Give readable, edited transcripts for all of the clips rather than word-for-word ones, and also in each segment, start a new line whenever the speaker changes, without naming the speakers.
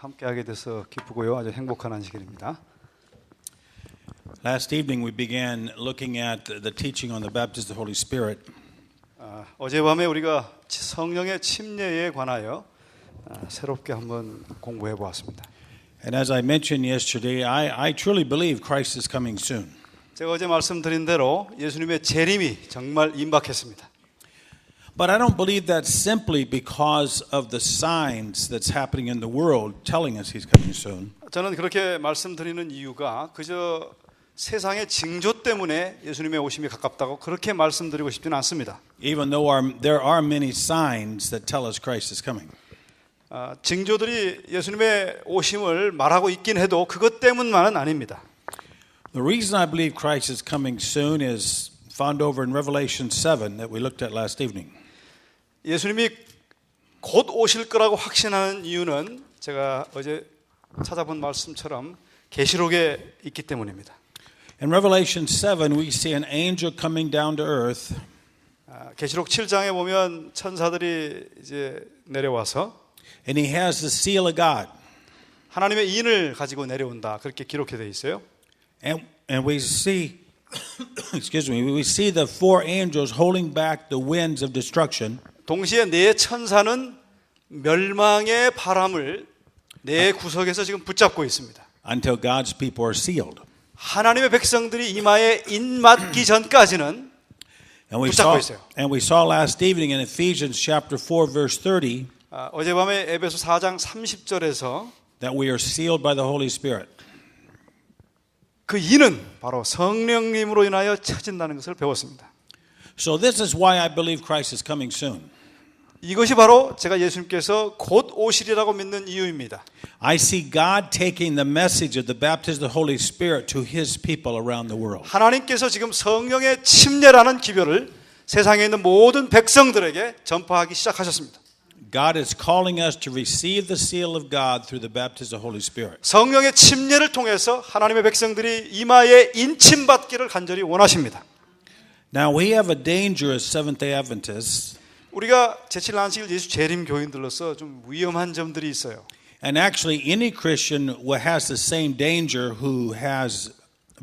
함께하게 돼서 기쁘고요. 아주 행복한 안식일입니다.
Last evening we began looking at the teaching on the baptism of the Holy Spirit.
어젯밤에 우리가 성령의 침례에 관하여 새롭게 한번 공부해 보았습니다.
And as I mentioned yesterday, I truly believe Christ is coming soon.
제가 어제 말씀드린 대로 예수님의 재림이 정말 임박했습니다.
But I don't believe that simply because of the signs that's happening in the world telling us he's coming soon.
저는 그렇게 말씀드리는 이유가 그저 세상의 징조 때문에 예수님의 오심이 가깝다고 그렇게 말씀드리고 싶지는 않습니다.
Even though there are many signs that tell us Christ is coming.
징조들이 예수님의 오심을 말하고 있긴 해도 그것 때문만은 아닙니다.
The reason I believe Christ is coming soon is found over in Revelation 7 that we looked at last evening.
예수님이 곧 오실 거라고 확신하는 이유는 제가 어제 찾아본 말씀처럼 계시록에 있기 때문입니다.
In Revelation 7 we see an angel coming down to earth.
계시록 7장에 보면 천사들이 이제 내려와서
And he has the seal of God.
하나님의 인을 가지고 내려온다. 그렇게 기록해 되어 있어요.
And we see excuse me, we see the four angels holding back the winds of destruction.
동시에 네 천사는 멸망의 바람을 네 구석에서 지금 붙잡고 있습니다.
Until God's people are sealed.
하나님의 백성들이 이마에 인 맞기 전까지는 붙잡고 있어요.
And we saw last evening in Ephesians chapter 4 verse 30
어젯밤에 에베소 4장 30절에서
that we are sealed by the Holy Spirit.
그 인은 바로 성령님으로 인하여 쳐진다는 것을 배웠습니다.
So this is why I believe Christ is coming soon.
이것이 바로 제가 예수님께서 곧 오시리라고 믿는 이유입니다.
I see God taking the message of the baptism of the Holy Spirit to His people around the world.
하나님께서 지금 성령의 침례라는 기별을 세상에 있는 모든 백성들에게 전파하기 시작하셨습니다.
God is calling us to receive the seal of God through the baptism of the Holy Spirit.
성령의 침례를 통해서 하나님의 백성들이 이마에 인침받기를 간절히 원하십니다.
Now we have a danger as Seventh-day Adventists.
우리가 제7일 안식일 예수 재림 교인들로서 좀 위험한 점들이 있어요.
And actually any Christian has the same danger who has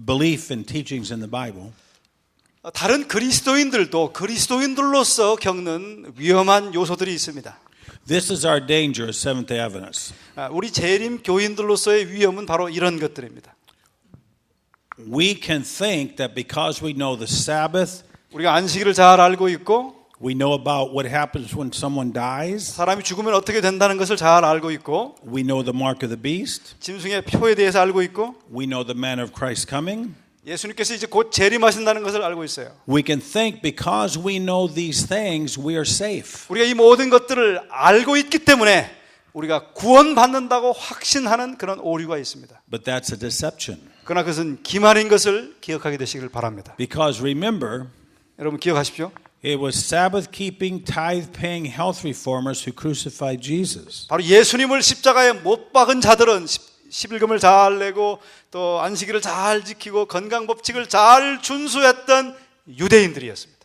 belief in teachings in the Bible.
다른 그리스도인들도 그리스도인들로서 겪는 위험한 요소들이 있습니다.
This is our danger as Seventh-day Adventists.
우리 재림 교인들로서의 위험은 바로 이런 것들입니다.
We can think that because we know the Sabbath,
우리가 안식일을 잘 알고 있고
we know about what happens when someone dies,
사람이 죽으면 어떻게 된다는 것을 잘 알고 있고
we know the mark of the beast,
짐승의 표에 대해서 알고 있고
we know the manner of Christ coming.
예수님께서 이제 곧 재림하신다는 것을 알고 있어요.
We can think because we know these things, we are safe.
우리가 이 모든 것들을 알고 있기 때문에 우리가 구원받는다고 확신하는 그런 오류가 있습니다.
But that's a deception.
그러나 그것은 기만인 것을 기억하게 되시길 바랍니다.
Because remember,
여러분 기억하십시오.
it was Sabbath-keeping, tithe-paying health reformers who crucified Jesus.
바로 예수님을 십자가에 못 박은 자들은 11금을 잘 내고 또 안식일을 잘 지키고 건강 법칙을 잘 준수했던 유대인들이었습니다.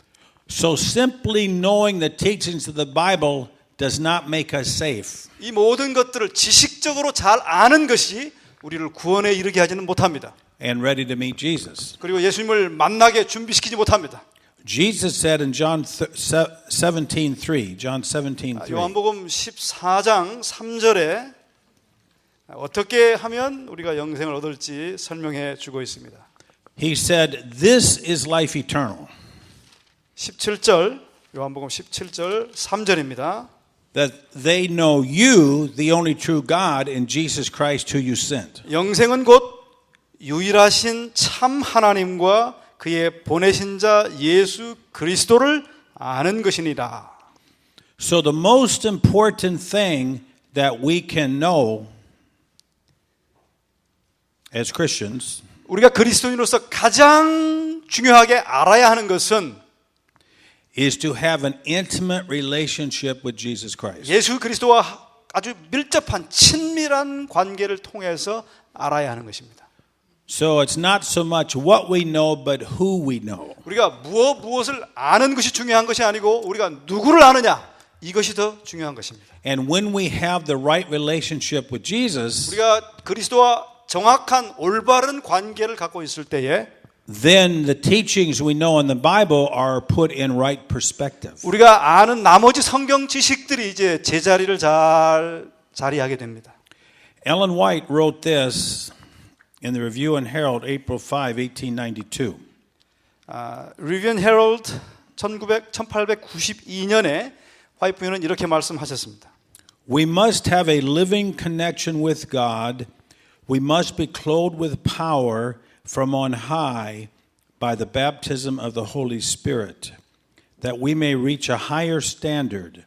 So simply knowing the teachings of the Bible does not make us safe.
이 모든 것들을 지식적으로 잘 아는 것이 우리를 구원에 이르게 하지는 못합니다.
And ready to meet Jesus.
그리고 예수님을 만나게 준비시키지 못합니다.
Jesus said in John 17:3, John 17:3.
요한복음 14장 3절에 어떻게 하면 우리가 영생을 얻을지 설명해 주고 있습니다.
He said, "This is life eternal."
17절 요한복음 17절 3절입니다.
That they know you, the only true God, and Jesus Christ who you sent.
영생은 곧 유일하신 참 하나님과 그의 보내신 자 예수 그리스도를 아는 것이니라.
So the most important thing that we can know as Christians
우리가 그리스도인으로서 가장 중요하게 알아야 하는 것은
is to have an intimate relationship with Jesus Christ.
예수 그리스도와 아주 밀접한 친밀한 관계를 통해서 알아야 하는 것입니다.
So it's not so much what we know, but who we know.
우리가 무엇을 아는 것이 중요한 것이 아니고 우리가 누구를 아느냐 이것이 더 중요한 것입니다.
And when we have the right relationship with Jesus,
우리가 그리스도와 정확한 올바른 관계를 갖고 있을 때에
then the teachings we know in the Bible are put in right perspective.
우리가 아는 나머지 성경 지식들이 이제 제자리를 잘 자리하게 됩니다.
Ellen White wrote this in the Review and Herald, April 5, 1892.
리비언 헤럴드 1892년에 화이트 부인은 이렇게 말씀하셨습니다.
We must have a living connection with God. We must be clothed with power from on high by the baptism of the Holy Spirit, that we may reach a higher standard,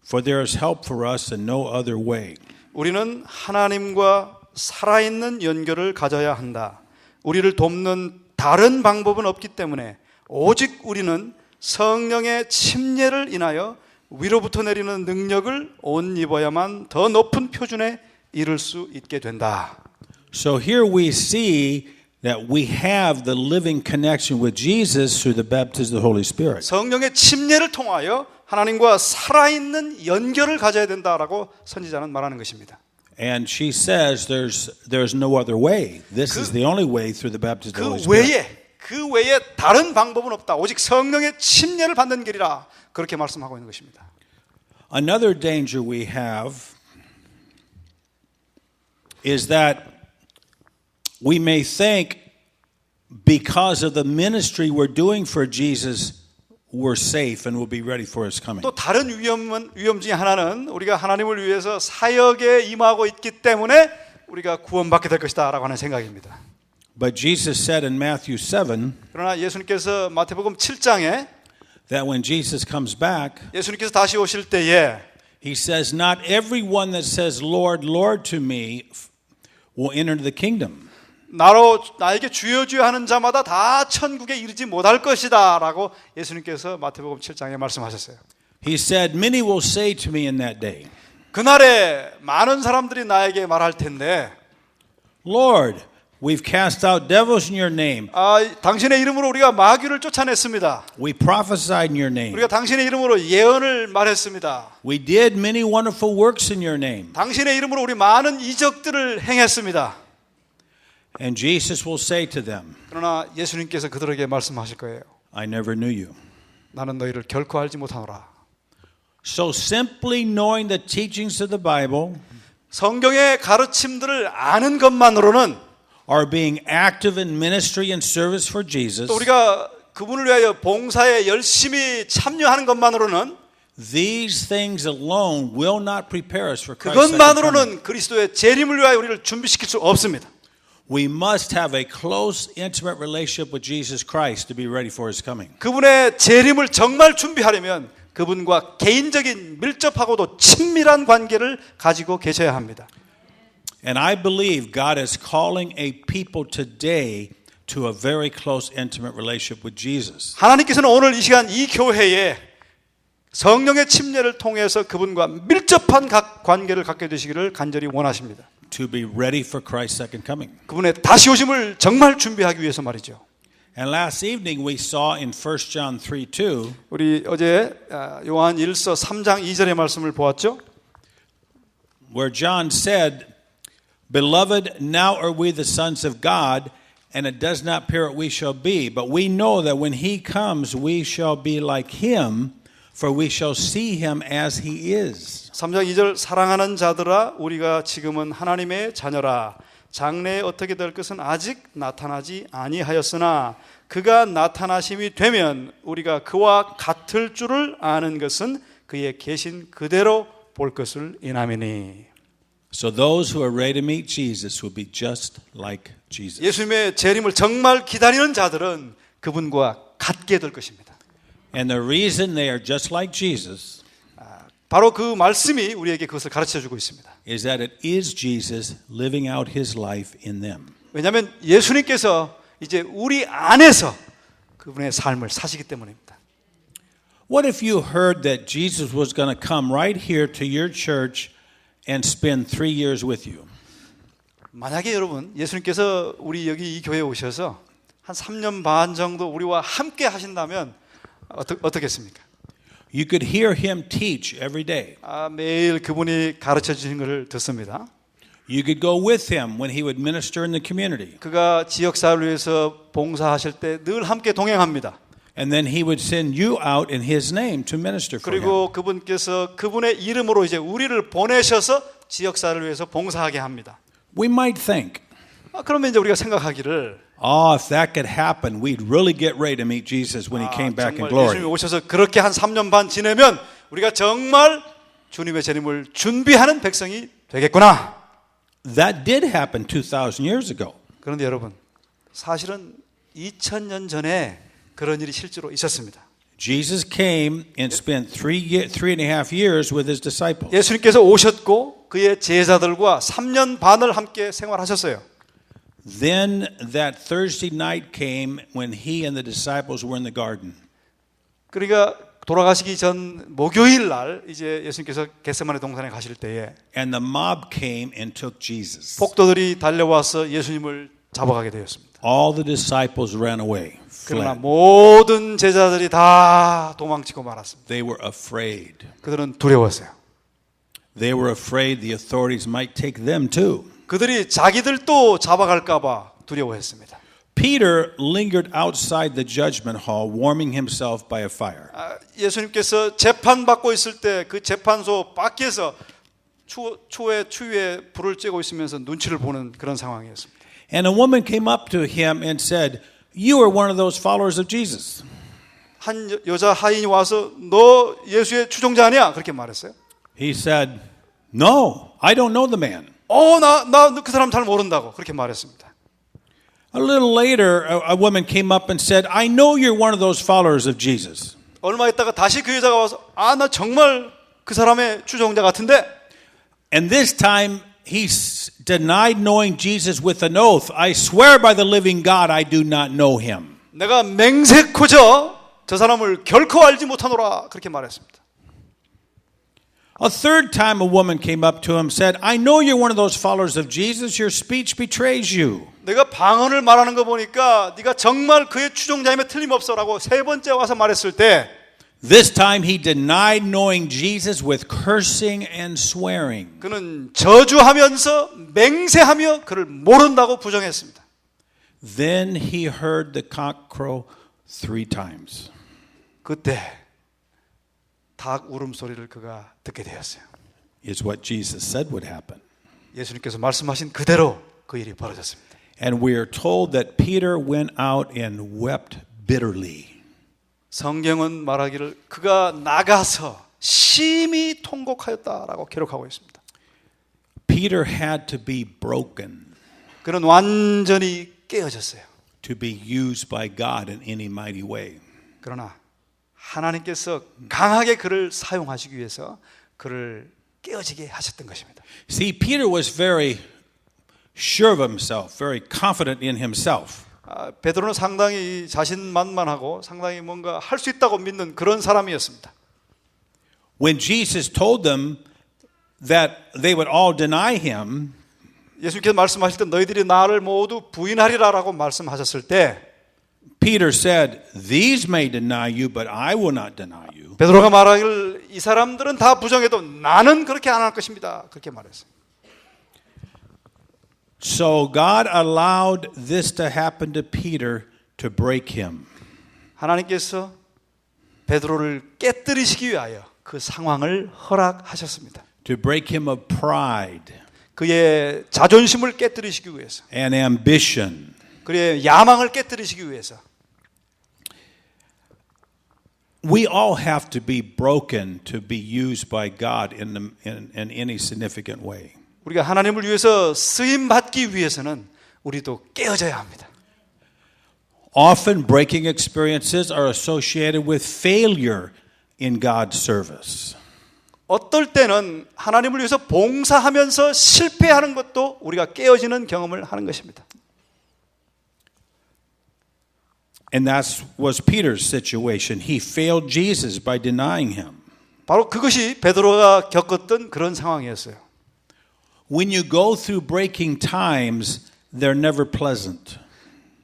for there is help for us in no other way.
우리는 하나님과 살아있는 연결을 가져야 한다. 우리를 돕는 다른 방법은 없기 때문에 오직 우리는 성령의 침례를 인하여 위로부터 내리는 능력을 옷 입어야만 더 높은 표준에 이를 수 있게 된다.
So here we see that we have the living connection with Jesus through the baptism of the Holy Spirit.
성령의 침례를 통하여 하나님과 살아있는 연결을 가져야 된다라고 선지자는 말하는 것입니다.
And she says there's no other way. This is the only way through the baptism of the Holy Spirit.
그 외에 다른 방법은 없다. 오직 성령의 침례를 받는 길이라 그렇게 말씀하고 있는 것입니다.
Another danger we have is that we may think because of the ministry we're doing for Jesus, we're safe and we'll be ready for His coming.
또 다른 위험 중에 하나는 우리가 하나님을 위해서 사역에 임하고 있기 때문에 우리가 구원받게 될 것이다라고 하는 생각입니다.
But Jesus said in Matthew 7
그러나 예수님께서 마태복음 7장에
that when Jesus comes back,
예수님께서 다시 오실 때에
He says, not everyone that says, Lord, Lord to me will enter the kingdom.
나에게 주여 주여 하는 자마다 다 천국에 이르지 못할 것이다 라고 예수님께서 마태복음 7장에 말씀하셨어요.
He said, many will say to me in that day,
그날에 많은 사람들이 나에게 말할 텐데
Lord, we've cast out devils in your name.
당신의 이름으로 우리가 마귀를 쫓아냈습니다.
We prophesied in your name.
우리가 당신의 이름으로 예언을 말했습니다.
We did many wonderful works in your name.
당신의 이름으로 우리 많은 이적들을 행했습니다.
And Jesus will say to them,
그러나 예수님께서 그들에게 말씀하실 거예요.
I never knew you.
나는 너희를 결코 알지 못하노라.
So simply knowing the teachings of the Bible,
성경의 가르침들을 아는 것만으로는
are being active in ministry and service for Jesus,
또 우리가 그분을 위하여 봉사에 열심히 참여하는 것만으로는
these things alone will not prepare us for Christ's second coming.
그것만으로는 그리스도의 재림을 위하여 우리를 준비시킬 수 없습니다.
We must have a close, intimate relationship with Jesus Christ to be ready for His coming.
그분의 재림을 정말 준비하려면 그분과 개인적인 밀접하고도 친밀한 관계를 가지고 계셔야 합니다.
And I believe God is calling a people today to a very close, intimate relationship with Jesus.
하나님께서는 오늘 이 시간 이 교회에 성령의 침례를 통해서 그분과 밀접한 관계를 갖게 되시기를 간절히 원하십니다.
To be ready for Christ's second coming.
그분의 다시 오심을 정말 준비하기 위해서 말이죠.
And last evening we saw in 1 John 3:2
우리 어제 요한 1서 3장 2절의 말씀을 보았죠.
where John said, Beloved, now are we the sons of God, and it does not appear what we shall be, but we know that when He comes, we shall be like Him, for we shall see Him as He is.
3장 2절 사랑하는 자들아 우리가 지금은 하나님의 자녀라 장래에 어떻게 될 것은 아직 나타나지 아니하였으나 그가 나타나심이 되면 우리가 그와 같을 줄을 아는 것은 그의 계신 그대로 볼 것을 인하매니.
So those who are ready to meet Jesus will be just like Jesus.
예수님의 재림을 정말 기다리는 자들은 그분과 같게 될 것입니다.
And the reason they are just like Jesus
바로 그 말씀이 우리에게 그것을 가르쳐주고 있습니다.
is that it is Jesus living out His life in them.
왜냐하면 예수님께서 이제 우리 안에서 그분의 삶을 사시기 때문입니다.
What if you heard that Jesus was going to come right here to your church and spend 3 years with you?
만약에 여러분 예수님께서 우리 여기 이 교회에 오셔서 한 3년 반 정도 우리와 함께 하신다면 어떻겠습니까?
You could hear him teach every day.
매일 그분이 가르쳐 주신 것을 듣습니다.
You could go with him when he would minister in the community.
그가 지역사회를 위해서 봉사하실 때 늘 함께 동행합니다.
And then he would send you out in his name to minister for him.
그리고 그분께서 그분의 이름으로 이제 우리를 보내셔서 지역사회를 위해서 봉사하게 합니다.
We might think,
그러면 이제 우리가 생각하기를
if that could happen, we'd really get ready to meet Jesus when he came back in
정말
glory.
예수님이 오셔서 그렇게 한 3년 반 지내면 우리가 정말 주님의 재림을 준비하는 백성이 되겠구나.
That did happen 2,000 years ago.
그런데 여러분, 사실은 2000년 전에 그런 일이 실제로 있었습니다.
Jesus came and spent 3.5 years with his disciples.
예수님께서 오셨고 그의 제자들과 3년 반을 함께 생활하셨어요.
Then that Thursday night came when he and the disciples were in the garden.
그러니까 돌아가시기 전 목요일 날 이제 예수님께서 겟세마네 동산에 가실 때에
And the mob came and took Jesus.
폭도들이 달려와서 예수님을 잡아가게 되었습니다.
All the disciples ran away,
그러나
fled.
모든 제자들이 다 도망치고 말았습니다.
They were afraid.
그들은 두려웠어요.
They were afraid the authorities might take them too.
그들이 자기들도 잡아갈까 봐 두려워했습니다.
Peter lingered outside the judgment hall, warming himself by a fire.
예수님께서 재판받고 있을 때 그 재판소 밖에서 추위에 불을 쬐고 있으면서 눈치를 보는 그런 상황이었습니다.
And a woman came up to him and said, "You are one of those followers of Jesus."
한 여자 하인이 와서 너 예수의 추종자 아니야? 그렇게 말했어요.
He said, "No, I don't know the man."
나 그 사람 잘 모른다고 그렇게 말했습니다.
A little later, a woman came up and said, "I know you're one of those followers of Jesus."
얼마 있다가 다시 그 여자가 와서 나 정말 그 사람의 추종자 같은데.
And this time he denied knowing Jesus with an oath. "I swear by the living God, I do not know him."
내가 맹세코저 저 사람을 결코 알지 못하노라 그렇게 말했습니다.
A third time a woman came up to him and said, "I know you're one of those followers of Jesus. Your speech betrays you."
내가 방언을 말하는 거 보니까 네가 정말 그의 추종자임에 틀림없어라고 세 번째 와서 말했을 때
This time he denied knowing Jesus with cursing and swearing.
그는 저주하면서 맹세하며 그를 모른다고 부정했습니다.
Then he heard the cock crow 3 times.
그때 닭 울음소리를 그가 듣게 되었어요.
Is what Jesus said would happen.
예수님께서 말씀하신 그대로 그 일이 벌어졌습니다.
And we are told that Peter went out and wept bitterly.
성경은 말하기를 그가 나가서 심히 통곡하였다라고 기록하고 있습니다.
Peter had to be broken
그는 완전히 깨어졌어요.
to be used by God in any mighty way.
그러나 하나님께서 강하게 그를 사용하시기 위해서 그를 깨어지게 하셨던 것입니다.
See, Peter was very sure of himself, very confident in himself.
베드로는 상당히 자신만만하고 상당히 뭔가 할 수 있다고 믿는 그런 사람이었습니다.
When Jesus told them that they would all deny him,
예수님께서 말씀하실 때 너희들이 나를 모두 부인하리라라고 말씀하셨을 때
Peter said, "These may deny you, but I will not deny you."
베드로가 말하기를 이 사람들은 다 부정해도 나는 그렇게 안 할 것입니다. 그렇게 말했어요.
So God allowed this to happen to Peter to break him.
하나님께서 베드로를 깨뜨리시기 위하여 그 상황을 허락하셨습니다.
To break him of pride
그의 자존심을 깨뜨리시기 위해서,
and ambition.
그의 야망을 깨뜨리시기 위해서.
We all have to be broken to be used by God in any significant way.
우리가 하나님을 위해서 쓰임 받기 위해서는 우리도 깨어져야 합니다.
Often breaking experiences are associated with failure in God's service.
어떨 때는 하나님을 위해서 봉사하면서 실패하는 것도 우리가 깨어지는 경험을 하는 것입니다.
And that was Peter's situation. He failed Jesus by denying him.
바로 그것이 베드로가 겪었던 그런 상황이었어요.
When you go through breaking times, they're never pleasant.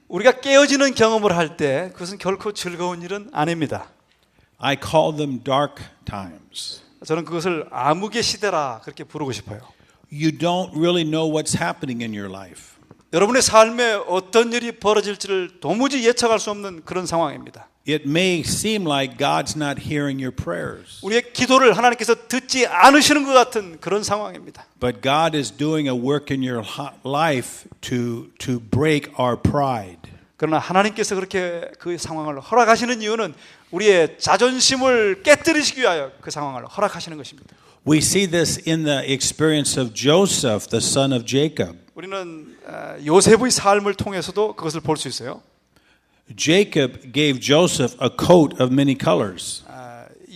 우리가 깨어지는 경험을 할 때 그것은 결코 즐거운 일은 아닙니다.
I call them dark times.
저는 그것을 암흑의 시대라 그렇게 부르고 싶어요.
You don't really know what's happening in your life.
여러분의 삶에 어떤 일이 벌어질지를 도무지 예측할 수 없는 그런 상황입니다.
It may seem like God's not hearing your prayers.
우리의 기도를 하나님께서 듣지 않으시는 것 같은 그런 상황입니다.
But God is doing a work in your life to break our pride.
그러나 하나님께서 그렇게 그 상황을 허락하시는 이유는 우리의 자존심을 깨뜨리시기 위하여 그 상황을 허락하시는 것입니다.
We see this in the experience of Joseph, the son of Jacob.
우리는 요셉의 삶을 통해서도 그것을 볼 수 있어요.
Jacob gave Joseph a coat of many colors.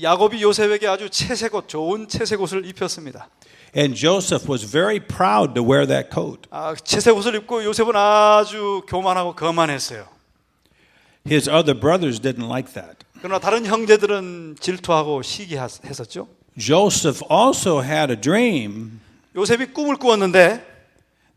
야곱이 요셉에게 아주 채색 옷, 좋은 채색 옷을 입혔습니다.
And Joseph was very proud to wear that coat.
채색 옷을 입고 요셉은 아주 교만하고 거만했어요.
His other brothers didn't like that.
그러나 다른 형제들은 질투하고 시기했었죠.
Joseph also had a dream
요셉이 꿈을 꾸었는데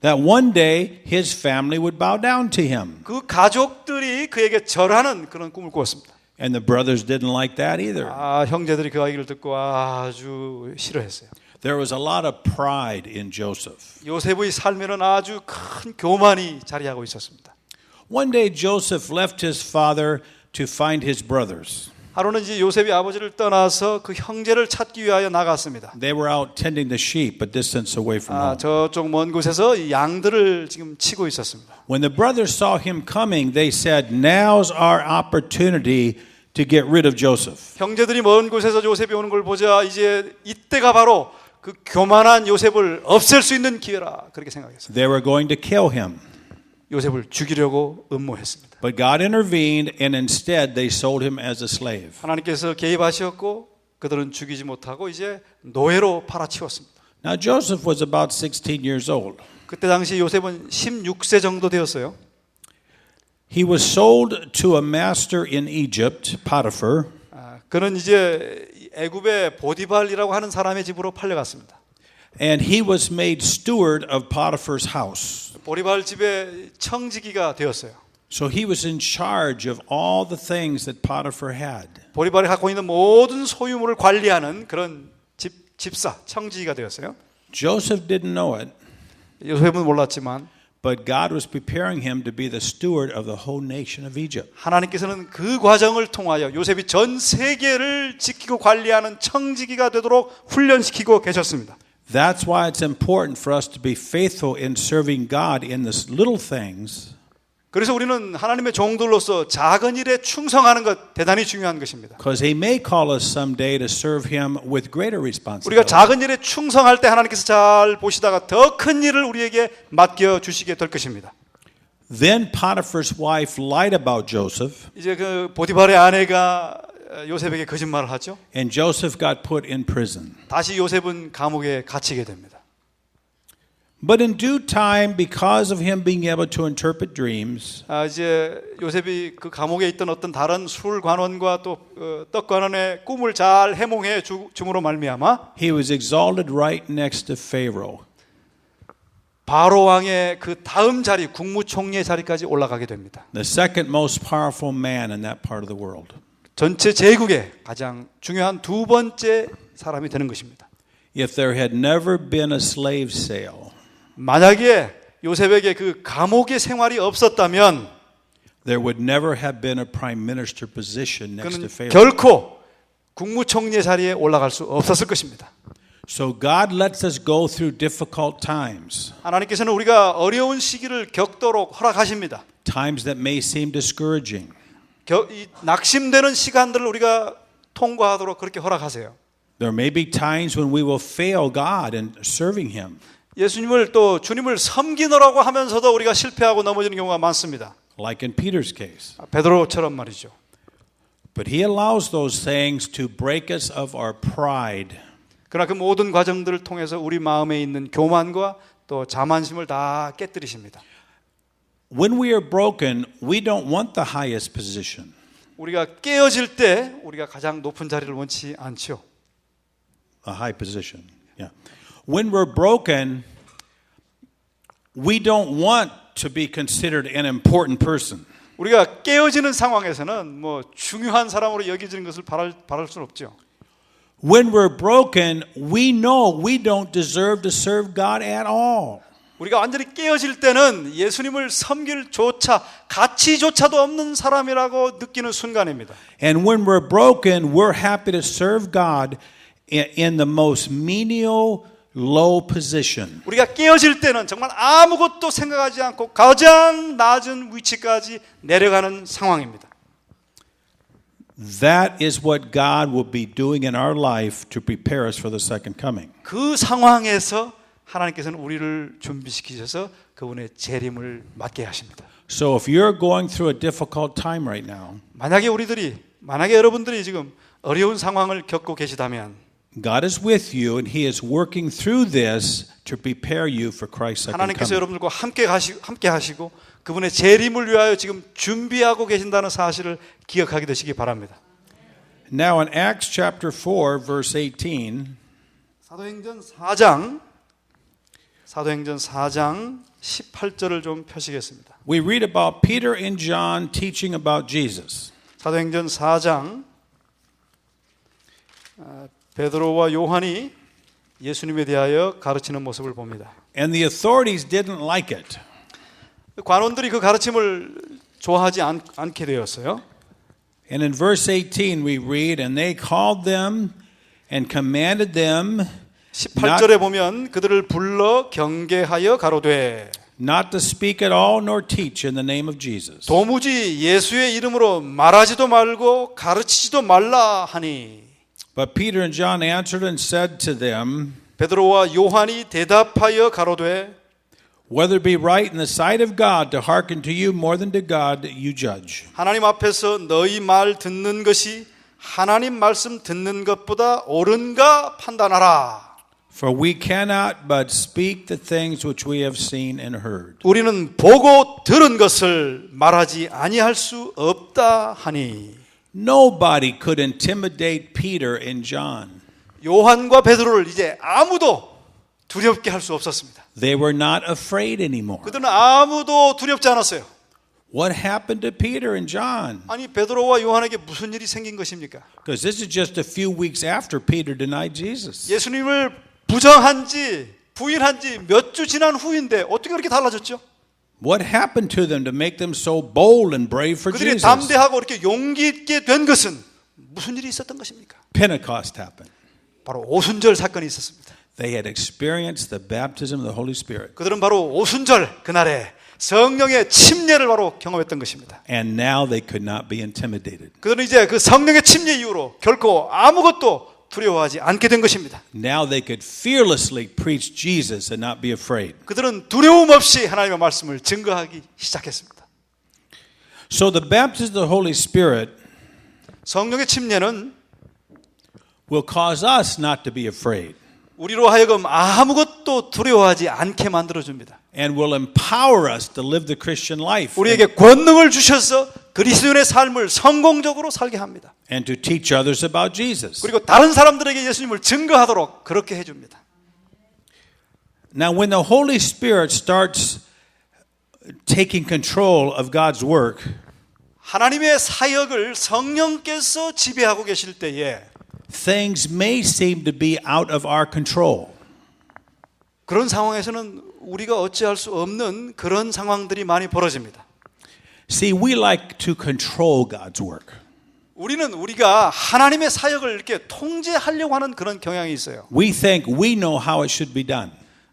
that one day his family would bow down to him.
그 가족들이 그에게 절하는 그런 꿈을 꾸었습니다.
And the brothers didn't like that either.
형제들이 그 얘기를 듣고 아주 싫어했어요.
There was a lot of pride in Joseph.
요셉의 삶에는 아주 큰 교만이 자리하고 있었습니다.
One day Joseph left his father to find his brothers.
하루는 이제 요셉이 아버지를 떠나서 그 형제를 찾기 위하여 나갔습니다.
They were out tending the sheep a distance away from home.
저쪽 먼 곳에서 양들을 지금 치고 있었습니다.
When the brothers saw him coming, they said, "Now's our opportunity to get rid of Joseph."
형제들이 먼 곳에서 요셉이 오는 걸 보자 이제 이때가 바로 그 교만한 요셉을 없앨 수 있는 기회라 그렇게 생각했어요.
They were going to kill him.
요셉을 죽이려고 음모했습니다.
But God intervened and instead they sold him as a slave.
하나님께서 개입하셨고 그들은 죽이지 못하고 이제 노예로 팔아치웠습니다.
Now Joseph was about 16 years old.
그때 당시 요셉은 16세 정도 되었어요.
He was sold to a master in Egypt, Potiphar.
그는 이제 애굽의 보디발이라고 하는 사람의 집으로 팔려갔습니다.
And he was made steward of Potiphar's house.
보디발 집의 청지기가 되었어요.
So he was in charge of all the things that Potiphar had.
보디발이 갖고 있는 모든 소유물을 관리하는 그런 집사, 청지기가 되었어요.
Joseph didn't know it,
요셉은 몰랐지만
but God was preparing him to be the steward of the whole nation of Egypt.
하나님께서는 그 과정을 통하여 요셉이 전 세계를 지키고 관리하는 청지기가 되도록 훈련시키고 계셨습니다.
That's why it's important for us to be faithful in serving God in the little things.
그래서 우리는 하나님의 종들로서 작은 일에 충성하는 것 대단히 중요한 것입니다.
Because He may call us someday to serve Him with greater
우리가
responsibility.
작은 일에 충성할 때 하나님께서 잘 보시다가 더 큰 일을 우리에게 맡겨 주시게 될 것입니다.
Then Potiphar's wife lied about Joseph,
이제 그 보디발의 아내가 요셉에게 거짓말을 하죠.
and Joseph got put in prison.
다시 요셉은 감옥에 갇히게 됩니다.
But in due time, because of him being able to interpret dreams,
이제 요셉이 그 감옥에 있던 어떤 다른 술 관원과 또 떡 관원의 꿈을 잘 해몽해 줌으로 말미암아
he was exalted right next to Pharaoh.
바로 왕의 그 다음 자리 국무총리의 자리까지 올라가게 됩니다.
The second most powerful man in that part of the world.
전체 제국의 가장 중요한 두 번째 사람이 되는 것입니다.
If there had never been a slave sale,
만약에 요셉에게 그 감옥의 생활이 없었다면
there would never have been a prime minister position next to
그는
Pharaoh.
결코 국무총리의 자리에 올라갈 수 없었을 것입니다.
So God lets us go through difficult times,
하나님께서는 우리가 어려운 시기를 겪도록 허락하십니다.
times that may seem discouraging.
이 낙심되는 시간들을 우리가 통과하도록 그렇게 허락하세요.
There may be times when we will fail God in serving Him.
예수님을 또 주님을 섬기느라고 하면서도 우리가 실패하고 넘어지는 경우가 많습니다.
Like in Peter's case.
베드로처럼 말이죠.
But He allows those things to break us of our pride.
그러나 그 모든 과정들을 통해서 우리 마음에 있는 교만과 또 자만심을 다 깨뜨리십니다.
When we are broken, we don't want the highest position.
우리가 깨어질 때 우리가 가장 높은 자리를 원치 않죠.
A high position. Yeah. When we're broken, we don't want to be considered an important person.
우리가 깨어지는 상황에서는 뭐 중요한 사람으로 여겨지는 것을 바랄 수는 없죠.
When we're broken, we know we don't deserve to serve God at all.
우리가 완전히 깨어질 때는 예수님을 섬길 조차 가치조차도 없는 사람이라고 느끼는 순간입니다.
And when we're broken, we're happy to serve God in the most menial, low position.
우리가 깨어질 때는 정말 아무것도 생각하지 않고 가장 낮은 위치까지 내려가는 상황입니다.
That is what God will be doing in our life to prepare us for the second coming.
그 상황에서 하나님께서는 우리를 준비시키셔서 그분의 재림을 맞게 하십니다.
So if you're going through a difficult time right now,
만약에 여러분들이 지금 어려운 상황을 겪고 계시다면
God is with you and He is working through this to prepare you for Christ's second
하나님께서
coming.
여러분들과 함께 하시고 그분의 재림을 위하여 지금 준비하고 계신다는 사실을 기억하게 되시기 바랍니다.
Now in Acts chapter 4 verse 18,
사도행전 4장 18절을 좀 펴시겠습니다.
we read about Peter and John teaching about Jesus.
사도행전 4장 베드로와 요한이 예수님에 대하여 가르치는 모습을 봅니다.
And the authorities didn't like it.
관원들이 그 가르침을 좋아하지 않게 되었어요.
And in verse 18 we read, and they called them and commanded them
18절에 보면 그들을 불러 경계하여 가로되
not to speak at all nor teach in the name of Jesus.
도무지 예수의 이름으로 말하지도 말고 가르치지도 말라 하니
But Peter and John answered and said to them,
베드로와 요한이 대답하여 가로되
whether it be right in the sight of God to hearken to you more than to God, you judge.
하나님 앞에서 너희 말 듣는 것이 하나님 말씀 듣는 것보다 옳은가 판단하라.
For we cannot but speak the things which we have seen and heard.
우리는 보고 들은 것을 말하지 아니할 수 없다 하니
Nobody could intimidate Peter and John.
요한과 베드로를 이제 아무도 두렵게 할 수 없었습니다.
They were not afraid anymore.
그들은 아무도 두렵지 않았어요.
What happened to Peter and John?
아니 베드로와 요한에게 무슨 일이 생긴 것입니까?
Because this is just a few weeks after Peter denied Jesus.
예수님을 부인한 지 몇 주 지난 후인데 어떻게 그렇게 달라졌죠?
What happened to them to make them so bold and brave for
그들이
Jesus?
담대하고 이렇게 용기 있게 된 것은 무슨 일이 있었던 것입니까?
Pentecost happened.
바로 오순절 사건이 있었습니다.
They had experienced the baptism of the Holy Spirit.
그들은 바로 오순절 그날에 성령의 침례를 바로 경험했던 것입니다.
And now they could not be intimidated.
그들은 이제 그 성령의 침례 이후로 결코 아무것도 두려워하지 않게 된 것입니다.
Now they could fearlessly preach Jesus and not be afraid.
그들은 두려움 없이 하나님의 말씀을 증거하기 시작했습니다.
So the baptism of the Holy Spirit
성령의 침례는
will cause us not to be afraid
우리로 하여금 아무것도 두려워하지 않게 만들어줍니다.
and will empower us to live the Christian life
우리에게 권능을 주셔서 그리스도인의 삶을 성공적으로 살게 합니다.
and to teach others about Jesus.
그리고 다른 사람들에게 예수님을 증거하도록 그렇게 해줍니다.
Now when the Holy Spirit starts taking control of God's work,
하나님의 사역을 성령께서 지배하고 계실 때에
things may seem to be out of our control.
그런 상황에서는 우리가 어찌할 수 없는 그런 상황들이 많이 벌어집니다.
See, we like to control God's work.
우리가 하나님의 사역을 이렇게 통제하려고 하는 그런 경향이 있어요.
We think we know how it should be done.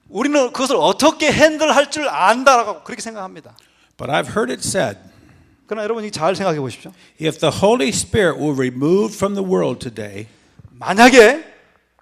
우리는 그것을 어떻게 핸들할 줄 안다라고 그렇게 생각합니다.
But I've heard it said,
그러나 여러분 잘 생각해 보십시오.
if the Holy Spirit were removed from the world today,
만약에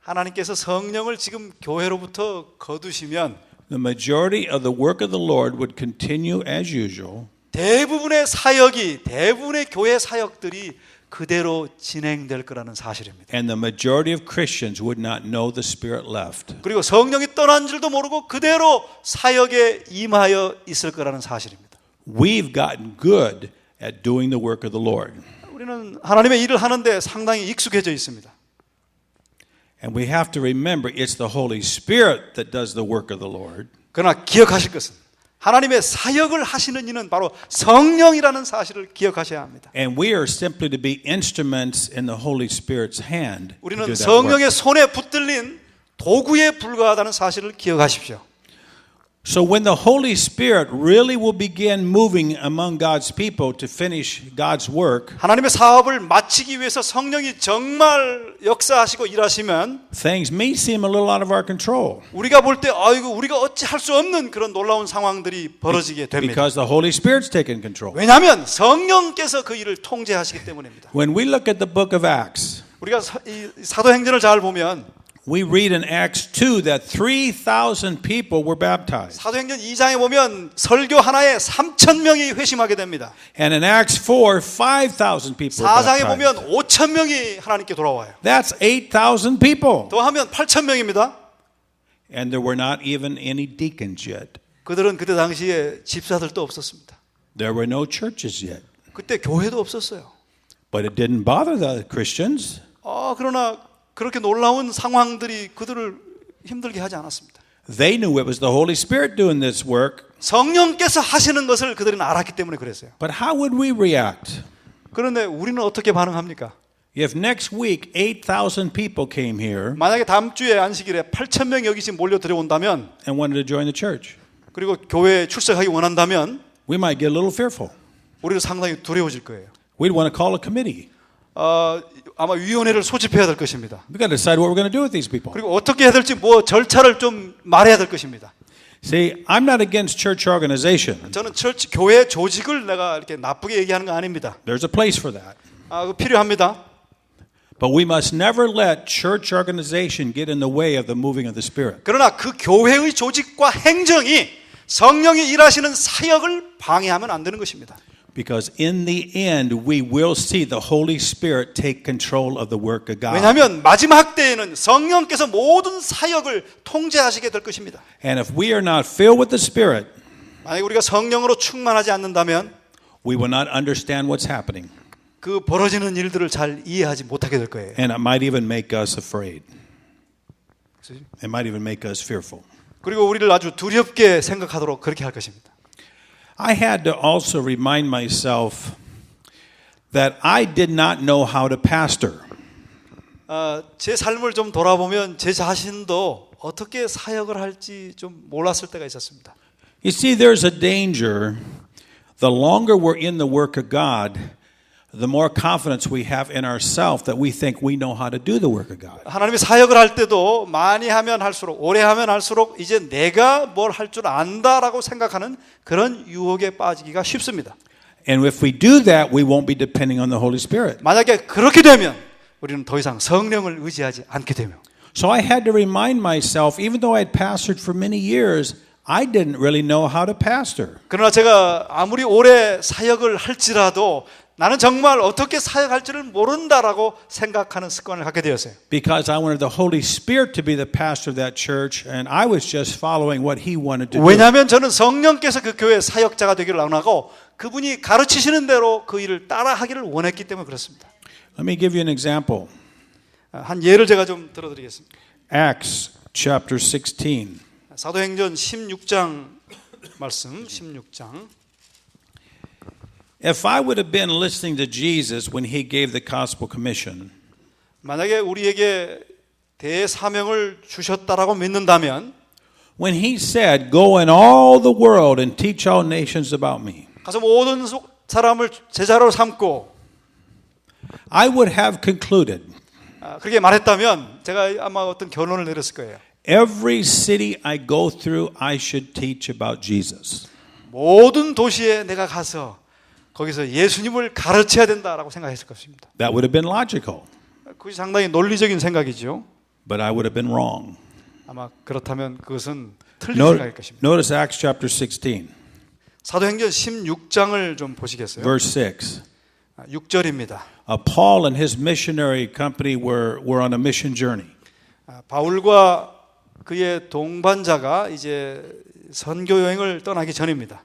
하나님께서 성령을 지금 교회로부터 거두시면
the majority of the work of the Lord would continue as usual.
대부분의 사역이 대부분의 교회 사역들이 그대로 진행될 거라는 사실입니다.
And the majority of Christians would not know the Spirit left.
그리고 성령이 떠난 줄도 모르고 그대로 사역에 임하여 있을 거라는 사실입니다.
We've gotten good at doing the work of the Lord.
우리는 하나님의 일을 하는데 상당히 익숙해져 있습니다.
And we have to remember it's the Holy Spirit that does the work of the Lord.
그러나 기억하실 것은 하나님의 사역을 하시는 이는 바로 성령이라는 사실을 기억하셔야 합니다.
And we are simply to be instruments in the Holy Spirit's hand. to
우리는
do that work.
성령의 손에 붙들린 도구에 불과하다는 사실을 기억하십시오.
So when the Holy Spirit really will begin moving among God's people to finish God's work,
하나님의 사업을 마치기 위해서 성령이 정말 역사하시고 일하시면
things may seem a little out of our control
우리가 볼 때 아이고 우리가 어찌 할 수 없는 그런 놀라운 상황들이 벌어지게 됩니다.
because the Holy Spirit's taken control.
왜냐하면 성령께서 그 일을 통제하시기 때문입니다.
When we look at the book of Acts,
우리가 이 사도행전을 잘 보면
we read in Acts 2 that 3,000 people were baptized.
사도행전 2장에 보면 설교 하나에 3,000명이 회심하게 됩니다.
And in Acts 4, 5,000 people were
4장에
baptized.
보면 5,000명이 하나님께 돌아와요.
That's 8,000 people.
더하면 8,000명입니다.
And there were not even any deacons yet.
그들은 그때 당시에 집사들도 없었습니다.
There were no churches yet.
그때 교회도 없었어요.
But it didn't bother the Christians.
그러나 그렇게 놀라운 상황들이 그들을 힘들게 하지 않았습니다.
They knew it was the Holy Spirit doing this work.
성령께서 하시는 것을 그들은 알았기 때문에 그랬어요.
But how would we react
그런데 우리는 어떻게 반응합니까?
if next week 8,000 people came here
만약에 다음 주에 안식일에 8,000명이 여기 지금 몰려 들어온다면
and wanted to join the church?
그리고 교회에 출석하기 원한다면
We might get a little fearful.
우리도 상당히 두려워질 거예요.
We'd want to call a committee.
아마 위원회를 소집해야 될 것입니다.
We've got to decide what we're going to do with these people.
그리고 어떻게 해야 될지 뭐 절차를 좀 말해야 될 것입니다.
See, I'm not against church organization.
저는 교회 조직을 내가 이렇게 나쁘게 얘기하는 거 아닙니다.
There's a place for that.
그거 필요합니다.
But we must never let church organization get in the way of the moving of the Spirit.
그러나 그 교회의 조직과 행정이 성령이 일하시는 사역을 방해하면 안 되는 것입니다.
Because in the end, we will see the Holy Spirit take control of the work of God.
왜냐하면 마지막 때에는 성령께서 모든 사역을 통제하시게 될 것입니다.
And if we are not filled with the Spirit,
만약에 우리가 성령으로 충만하지 않는다면
we will not understand what's happening.
그 벌어지는 일들을 잘 이해하지 못하게 될 거예요.
And it might even make us afraid. It might even make us fearful.
그리고 우리를 아주 두렵게 생각하도록 그렇게 할 것입니다.
I had to also remind myself that I did not know how to pastor.
제 삶을 좀 돌아보면 제 자신도 어떻게 사역을 할지 좀 몰랐을 때가 있었습니다.
You see, there's a danger. The longer we're in the work of God, the more confidence we have in ourselves that we think we know how to do the work of God.
하나님의 사역을 할 때도 많이 하면 할수록 오래 하면 할수록 이제 내가 뭘 할 줄 안다라고 생각하는 그런 유혹에 빠지기가 쉽습니다.
And if we do that, we won't be depending on the Holy Spirit.
만약에 그렇게 되면 우리는 더 이상 성령을 의지하지 않게 되며
So I had to remind myself, even though I had pastored for many years, I didn't really know how to pastor.
그러나 제가 아무리 오래 사역을 할지라도 나는 정말 어떻게 사역할지를 모른다라고 생각하는 습관을 갖게 되었어요.
Because I wanted the Holy Spirit to be the pastor of that church, and I was just following what He wanted to do.
왜냐하면 저는 성령께서 그 교회의 사역자가 되기를 원하고 그분이 가르치시는 대로 그 일을 따라하기를 원했기 때문에 그렇습니다.
Let me give you an example.
한 예를 제가 좀 들어드리겠습니다.
Acts chapter 16.
사도행전 16장 말씀 16장.
If I would have been listening to Jesus when He gave the gospel commission,
만약에 우리에게 대사명을 주셨다라고 믿는다면
when He said, "Go in all the world and teach all nations about me,"
가서 모든 사람을 제자로 삼고
I would have concluded
그렇게 말했다면 제가 아마 어떤 결론을 내렸을 거예요.
every city I go through, I should teach about Jesus.
모든 도시에 내가 가서 거기서 예수님을 가르쳐야 된다라고 생각했을 것입니다.
That would have been logical,
그것이 상당히 논리적인 생각이죠.
but I would have been wrong.
아마 그렇다면 그것은 틀린 생각일 것입니다.
Notice Acts chapter 16,
사도행전 16장을 좀 보시겠어요?
verse 6.
6절입니다.
Paul and his missionary company were on a mission journey.
바울과 그의 동반자가 이제 선교 여행을 떠나기 전입니다.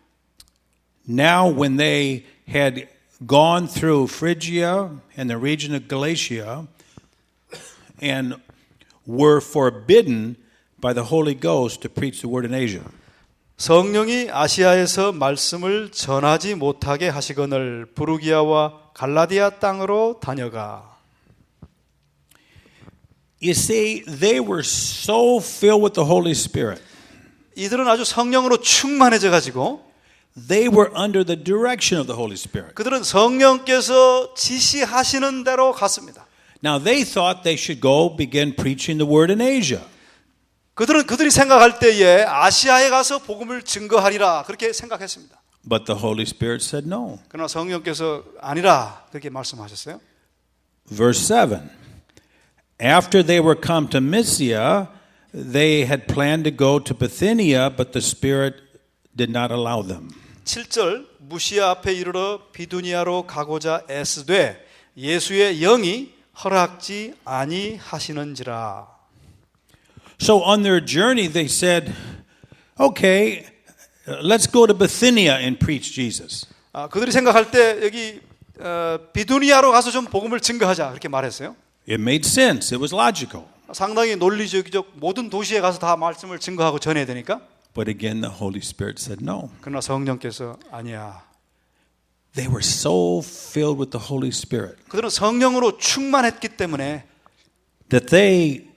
Now when they had gone through Phrygia and the region of Galatia and were forbidden by the Holy Ghost to preach the word in Asia.
성령이 아시아에서 말씀을 전하지 못하게 하시거늘 부르기아와 갈라디아 땅으로 다녀가.
You see, they were so filled with the Holy Spirit.
이들은 아주 성령으로 충만해져 가지고
They were under the direction of the Holy Spirit.
그들은 성령께서 지시하시는 대로 갔습니다.
Now they thought they should go begin preaching the word in Asia.
그들이 생각할 때에 아시아에 가서 복음을 증거하리라 그렇게 생각했습니다.
But the Holy Spirit said no.
그러나 성령께서 아니라 그렇게 말씀하셨어요.
Verse 7. After they were come to Mysia, they had planned to go to Bithynia, but the Spirit did not allow them.
7절 무시아 앞에 이르러 비두니아로 가고자 애쓰되 예수의 영이 허락지 아니하시는지라.
So on their journey they said, okay, let's go to Bithynia and preach Jesus.
그들이 생각할 때 여기 비두니아로 가서 좀 복음을 증거하자 그렇게 말했어요.
It made sense. It was logical.
상당히 논리적이죠. 모든 도시에 가서 다 말씀을 증거하고 전해야 되니까.
But again, the Holy Spirit said no.
그러나 성령께서 아니야.
They were so filled with the Holy Spirit
그들은 성령으로 충만했기 때문에
that they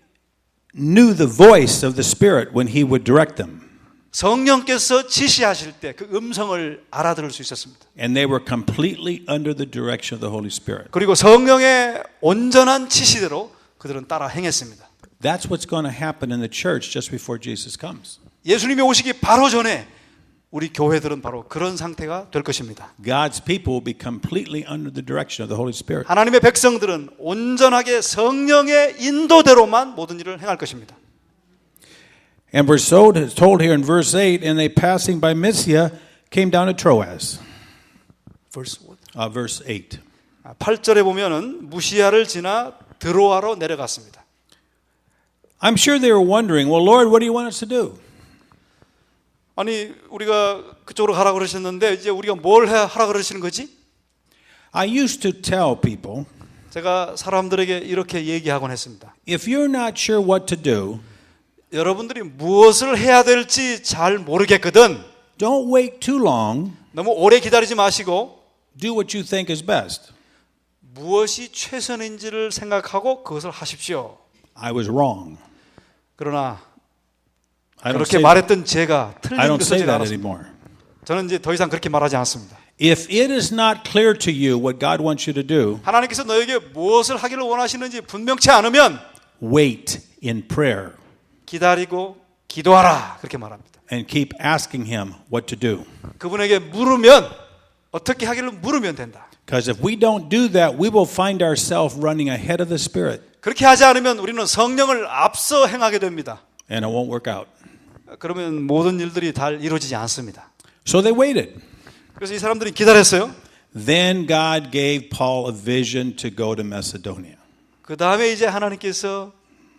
knew the voice of the Spirit when He would direct them.
성령께서 지시하실 때 그 음성을 알아들을 수 있었습니다.
And they were completely under the direction of the Holy Spirit.
그리고 성령의 온전한 지시대로 그들은 따라 행했습니다.
That's what's going to happen in the church just before Jesus comes.
예수님이 오시기 바로 전에 우리 교회들은 바로 그런 상태가 될 것입니다.
God's people will be completely under the direction of the Holy Spirit.
하나님의 백성들은 온전하게 성령의 인도대로만 모든 일을 행할 것입니다.
And we're so told here in verse 8, and they passing by Mysia came down to Troas.
Verse
8.
8절에 보면은 무시아를 지나 드로아로 내려갔습니다.
I'm sure they were wondering, well, Lord, what do you want us to do?
아니 우리가 그쪽으로 가라 그러셨는데 이제 우리가 뭘 하라 그러시는 거지?
I used to tell people,
제가 사람들에게 이렇게 얘기하곤 했습니다.
if you're not sure what to do,
여러분들이 무엇을 해야 될지 잘 모르겠거든.
don't wait too long.
너무 오래 기다리지 마시고
Do what you think is best.
무엇이 최선인지를 생각하고 그것을 하십시오.
I was wrong.
그러나
I don't
그렇게
say,
말했던 제가
I
틀린
don't
것을
say
제가
that
알았습니다.
anymore.
저는 이제 더 이상 그렇게 말하지 않습니다.
If it is not clear to you what God wants you to do,
하나님께서 너에게 무엇을 하기를 원하시는지 분명치 않으면
wait in prayer
기다리고 기도하라 그렇게 말합니다.
and keep asking Him what to do.
그분에게 물으면 어떻게 하기를 물으면 된다.
Because if we don't do that, we will find ourselves running ahead of the Spirit,
그렇게 하지 않으면 우리는 성령을 앞서 행하게 됩니다.
and it won't work out.
그러면 모든 일들이 잘 이루어지지 않습니다.
So they waited.
그래서 이 사람들이 기다렸어요.
Then God gave Paul a vision to go to Macedonia.
그 다음에 이제 하나님께서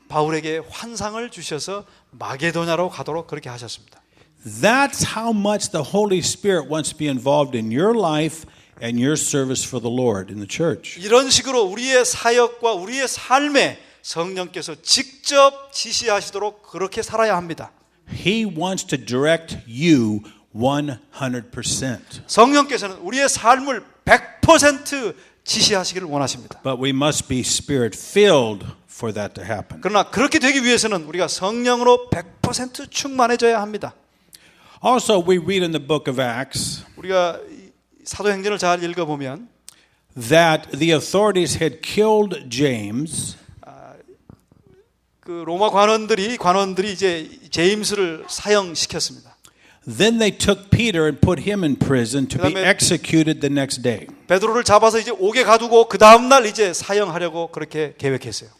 바울에게 환상을 주셔서 마게도냐로 가도록 그렇게 하셨습니다.
That's how much the Holy Spirit wants to be involved in your life and your service for the Lord in the church.
이런 식으로 우리의 사역과 우리의 삶에 성령께서 직접 지시하시도록 그렇게 살아야 합니다.
He wants to direct you 100%.
성령께서는 우리의 삶을 100% 지시하시기를 원하십니다.
But we must be spirit filled for that to happen.
그러나 그렇게 되기 위해서는 우리가 성령으로 100% 충만해져야 합니다.
Also, we read in the book of Acts
우리가 사도행전을 잘 읽어보면
that the authorities had killed James
그 로마 관원들이 이제 제임스를 사형시켰습니다.
Then they took Peter and put him in prison to be
그다음에
executed the next day.
베드로를 잡아서 이제 옥에 가두고 그 다음 날 이제 사형하려고 그렇게 계획했어요.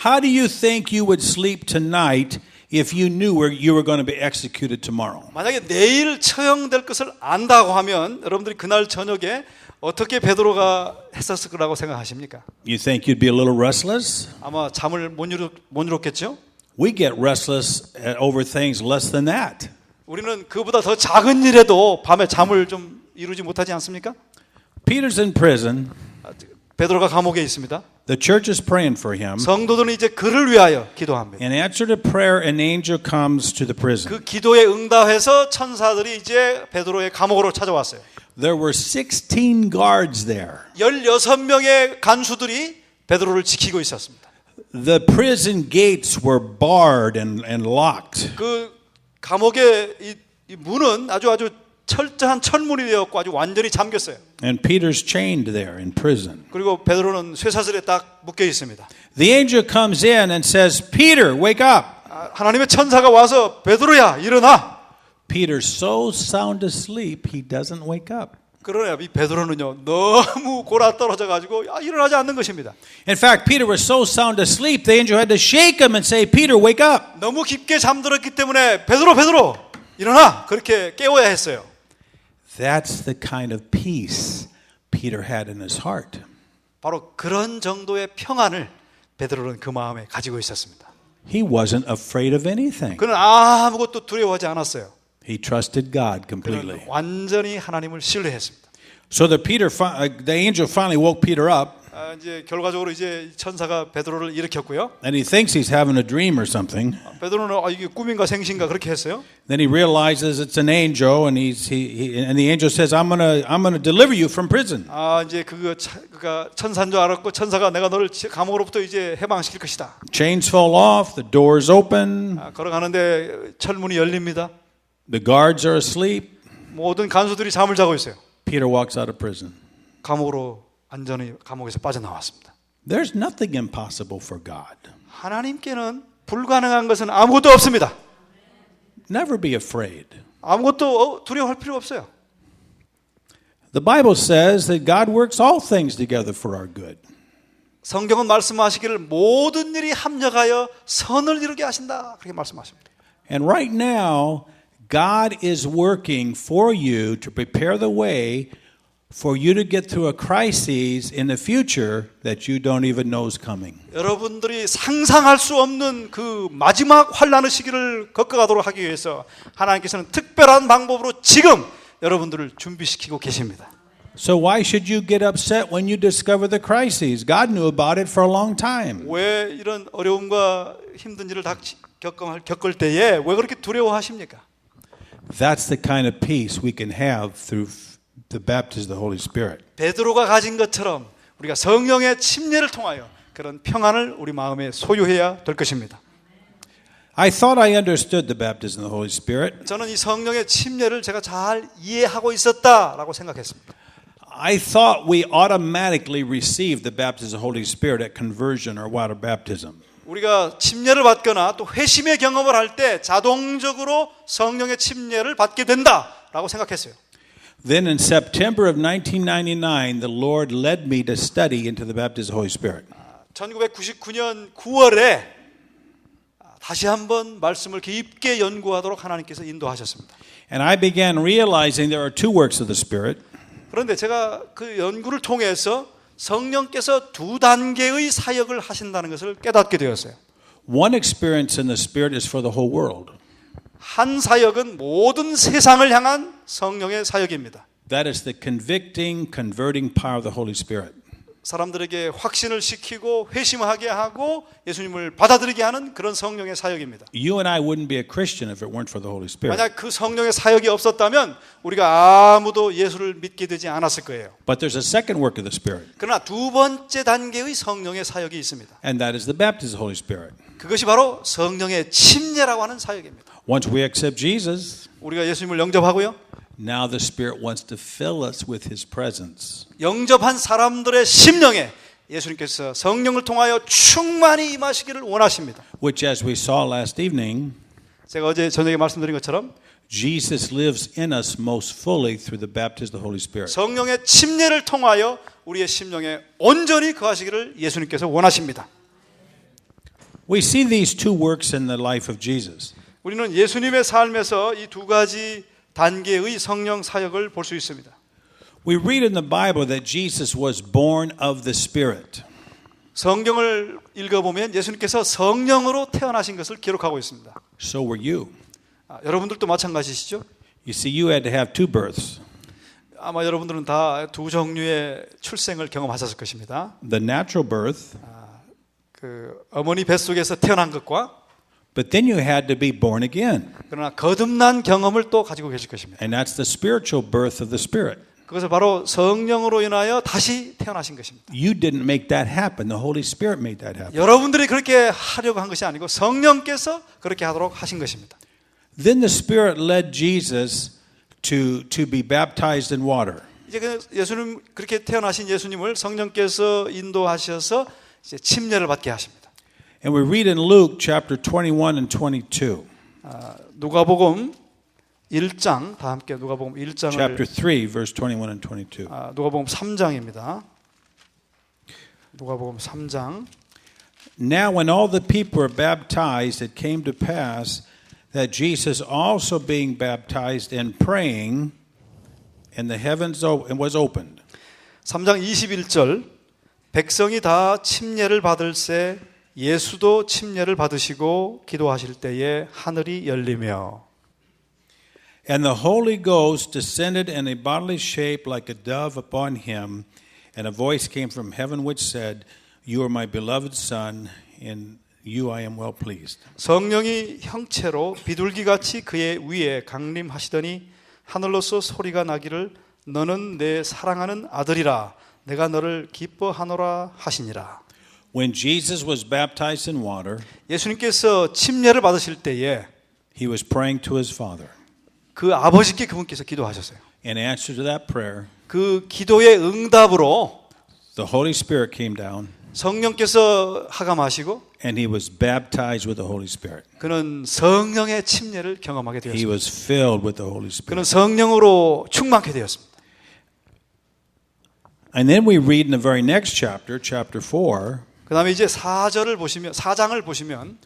How do you think you would sleep tonight if you knew you were going to be executed tomorrow?
만약에 내일 처형될 것을 안다고 하면 여러분들이 그날 저녁에 어떻게 베드로가 했었을 거라고 생각하십니까?
You think you'd be a little restless?
아마 잠을 못 이뤘겠죠?
We get restless over things less than that.
우리는 그보다 더 작은 일에도 밤에 잠을 좀 이루지 못하지 않습니까?
Peter's in prison.
베드로가 감옥에 있습니다.
The church is praying for him.
성도들은 이제 그를 위하여 기도합니다.
In answer to prayer, an angel comes to the prison.
그 기도에 응답해서 천사들이 이제 베드로의 감옥으로 찾아왔어요.
There were 16 guards there.
16명의 간수들이 베드로를 지키고 있었습니다.
The prison gates were barred and locked.
그 감옥의 이 문은 아주 철저한 철문이 되었고 아주 완전히 잠겼어요.
And Peter's chained there in prison.
그리고 베드로는 쇠사슬에 딱 묶여 있습니다.
The angel comes in and says, Peter, wake up.
하나님의 천사가 와서 베드로야 일어나.
Peter's so sound asleep, he doesn't wake up.
그러나 이 베드로는요 너무 골아 떨어져 가지고 일어나지 않는 것입니다.
In fact, Peter was so sound asleep, the angel had to shake him and say, Peter, wake up.
너무 깊게 잠들었기 때문에 베드로 일어나 그렇게 깨워야 했어요.
That's the kind of peace Peter had in his heart.
바로 그런 정도의 평안을 베드로는 그 마음에 가지고 있었습니다.
He wasn't afraid of anything.
그는 아무것도 두려워하지 않았어요.
He trusted God completely.
그는 완전히 하나님을 신뢰했습니다.
So the angel finally woke Peter up,
이제 결과적으로 이제 천사가 베드로를 일으켰고요.
and he thinks he's having a dream or something.
베드로는 이게 꿈인가 생신가 그렇게 했어요.
Then he realizes it's an angel, and and the angel says, "I'm gonna deliver you from prison."
이제 그가 천사인 줄 알았고 천사가 내가 너를 감옥으로부터 이제 해방시킬 것이다.
Chains fall off, the doors open,
걸어가는데 철문이 열립니다.
the guards are asleep.
모든 간수들이 잠을 자고 있어요.
Peter walks out of prison.
감옥으로 안전히 감옥에서 빠져나왔습니다.
There's nothing impossible for God.
하나님께는 불가능한 것은 아무것도 없습니다.
Never be afraid.
아무것도 두려워할 필요 없어요.
The Bible says that God works all things together for our good.
성경은 말씀하시기를 모든 일이 합력하여 선을 이루게 하신다. 그렇게 말씀하십니다.
And right now, God is working for you to prepare the way for you to get through a crisis in the future that you don't even know is coming.
여러분들이 상상할 수 없는 그 마지막 환난의 시기를 겪어가도록 하기 위해서 하나님께서는 특별한 방법으로 지금 여러분들을 준비시키고 계십니다.
So why should you get upset when you discover the crisis? God knew about it for a long time.
왜 이런 어려움과 힘든 일을 겪을 때에 왜 그렇게 두려워하십니까?
That's the kind of peace we can have through the baptism of the Holy Spirit.
베드로가 가진 것처럼 우리가 성령의 침례를 통하여 그런 평안을 우리 마음에 소유해야 될 것입니다.
I thought I understood the baptism of the Holy Spirit.
저는 이 성령의 침례를 제가 잘 이해하고 있었다라고 생각했습니다.
I thought we automatically received the baptism of the Holy Spirit at conversion or water baptism.
우리가 침례를 받거나 또 회심의 경험을 할 때 자동적으로 성령의 침례를 받게 된다라고 생각했어요.
Then in September of 1999, the Lord led me to study into the baptism of the Holy Spirit.
1999년 9월에 다시 한번 말씀을 깊게 연구하도록 하나님께서 인도하셨습니다.
And I began realizing there are two works of the Spirit.
그런데 제가 그 연구를 통해서 성령께서 두 단계의 사역을 하신다는 것을 깨닫게 되었어요.
One experience in the Spirit is for the whole world.
한 사역은 모든 세상을 향한 성령의 사역입니다.
That is the convicting, converting power of the Holy Spirit.
사람들에게 확신을 시키고 회심하게 하고 예수님을 받아들이게 하는 그런 성령의 사역입니다.
You and I wouldn't be a Christian if it weren't for the Holy Spirit.
만약 그 성령의 사역이 없었다면 우리가 아무도 예수를 믿게 되지 않았을 거예요.
But there's a second work of the Spirit.
그러나 두 번째 단계의 성령의 사역이 있습니다.
And that is the baptism of the Holy Spirit.
그것이 바로 성령의 침례라고 하는 사역입니다.
Once we accept Jesus,
우리가 예수님을 영접하고요.
now the Spirit wants to fill us with His presence.
영접한 사람들의 심령에 예수님께서 성령을 통하여 충만히 임하시기를 원하십니다.
Which, as we saw last evening,
제가 어제 저녁에 말씀드린 것처럼
Jesus lives in us most fully through the baptism of the Holy Spirit.
성령의 침례를 통하여 우리의 심령에 온전히 거하시기를 예수님께서 원하십니다.
We see these two works in the life of Jesus.
우리는 예수님의 삶에서 이 두 가지 단계의 성령 사역을 볼 수 있습니다.
We read in the Bible that Jesus was born of the Spirit.
성경을 읽어보면 예수님께서 성령으로 태어나신 것을 기록하고 있습니다.
So were you.
여러분들도 마찬가지시죠?
You see, you had to have two births.
아마 여러분들은 다 두 종류의 출생을 경험하셨을 것입니다.
the natural birth,
그 어머니 뱃속에서 태어난 것과
but then you had to be born again.
그러나 거듭난 경험을 또 가지고 계실 것입니다.
And that's the spiritual birth of the Spirit.
그것을 바로 성령으로 인하여 다시 태어나신 것입니다.
You didn't make that happen. The Holy Spirit made that happen.
여러분들이 그렇게 하려고 한 것이 아니고 성령께서 그렇게 하도록 하신 것입니다.
Then the Spirit led Jesus to be baptized in water.
이제 그 예수님 그렇게 태어나신 예수님을 성령께서 인도하셔서 이제 침례를 받게 하십니다.
And we read in Luke chapter 21 and 22.
누가복음 1장 다 함께 누가복음 1장을
Chapter 3 verse 21 and 22.
누가복음 3장입니다. 누가복음 3장.
Now when all the people were baptized, it came to pass that Jesus also being baptized and praying, and the heavens was opened.
3장 21절 백성이 다 침례를 받을새 예수도 침례를 받으시고 기도하실 때에 하늘이 열리며
And the Holy Ghost descended in a bodily shape like a dove upon him, and a voice came from heaven which said, You are my beloved Son, in you I am well pleased.
성령이 형체로 비둘기같이 그의 위에 강림하시더니 하늘로서 소리가 나기를 너는 내 사랑하는 아들이라 내가 너를 기뻐하노라 하시니라.
When Jesus was baptized in water,
예수님께서 침례를 받으실 때에
he was praying to his Father.
그 아버지께 그분께서 기도하셨어요.
In answer to that prayer,
그 기도의 응답으로
the Holy Spirit came down,
성령께서 하감하시고
and he was baptized with the Holy Spirit.
그는 성령의 침례를 경험하게
He
되었습니다.
was filled with the Holy
그는
Spirit.
성령으로 충만케 되었습니다.
And then we read in the very next chapter, chapter 4,
그다음에 이제 4장을 보시면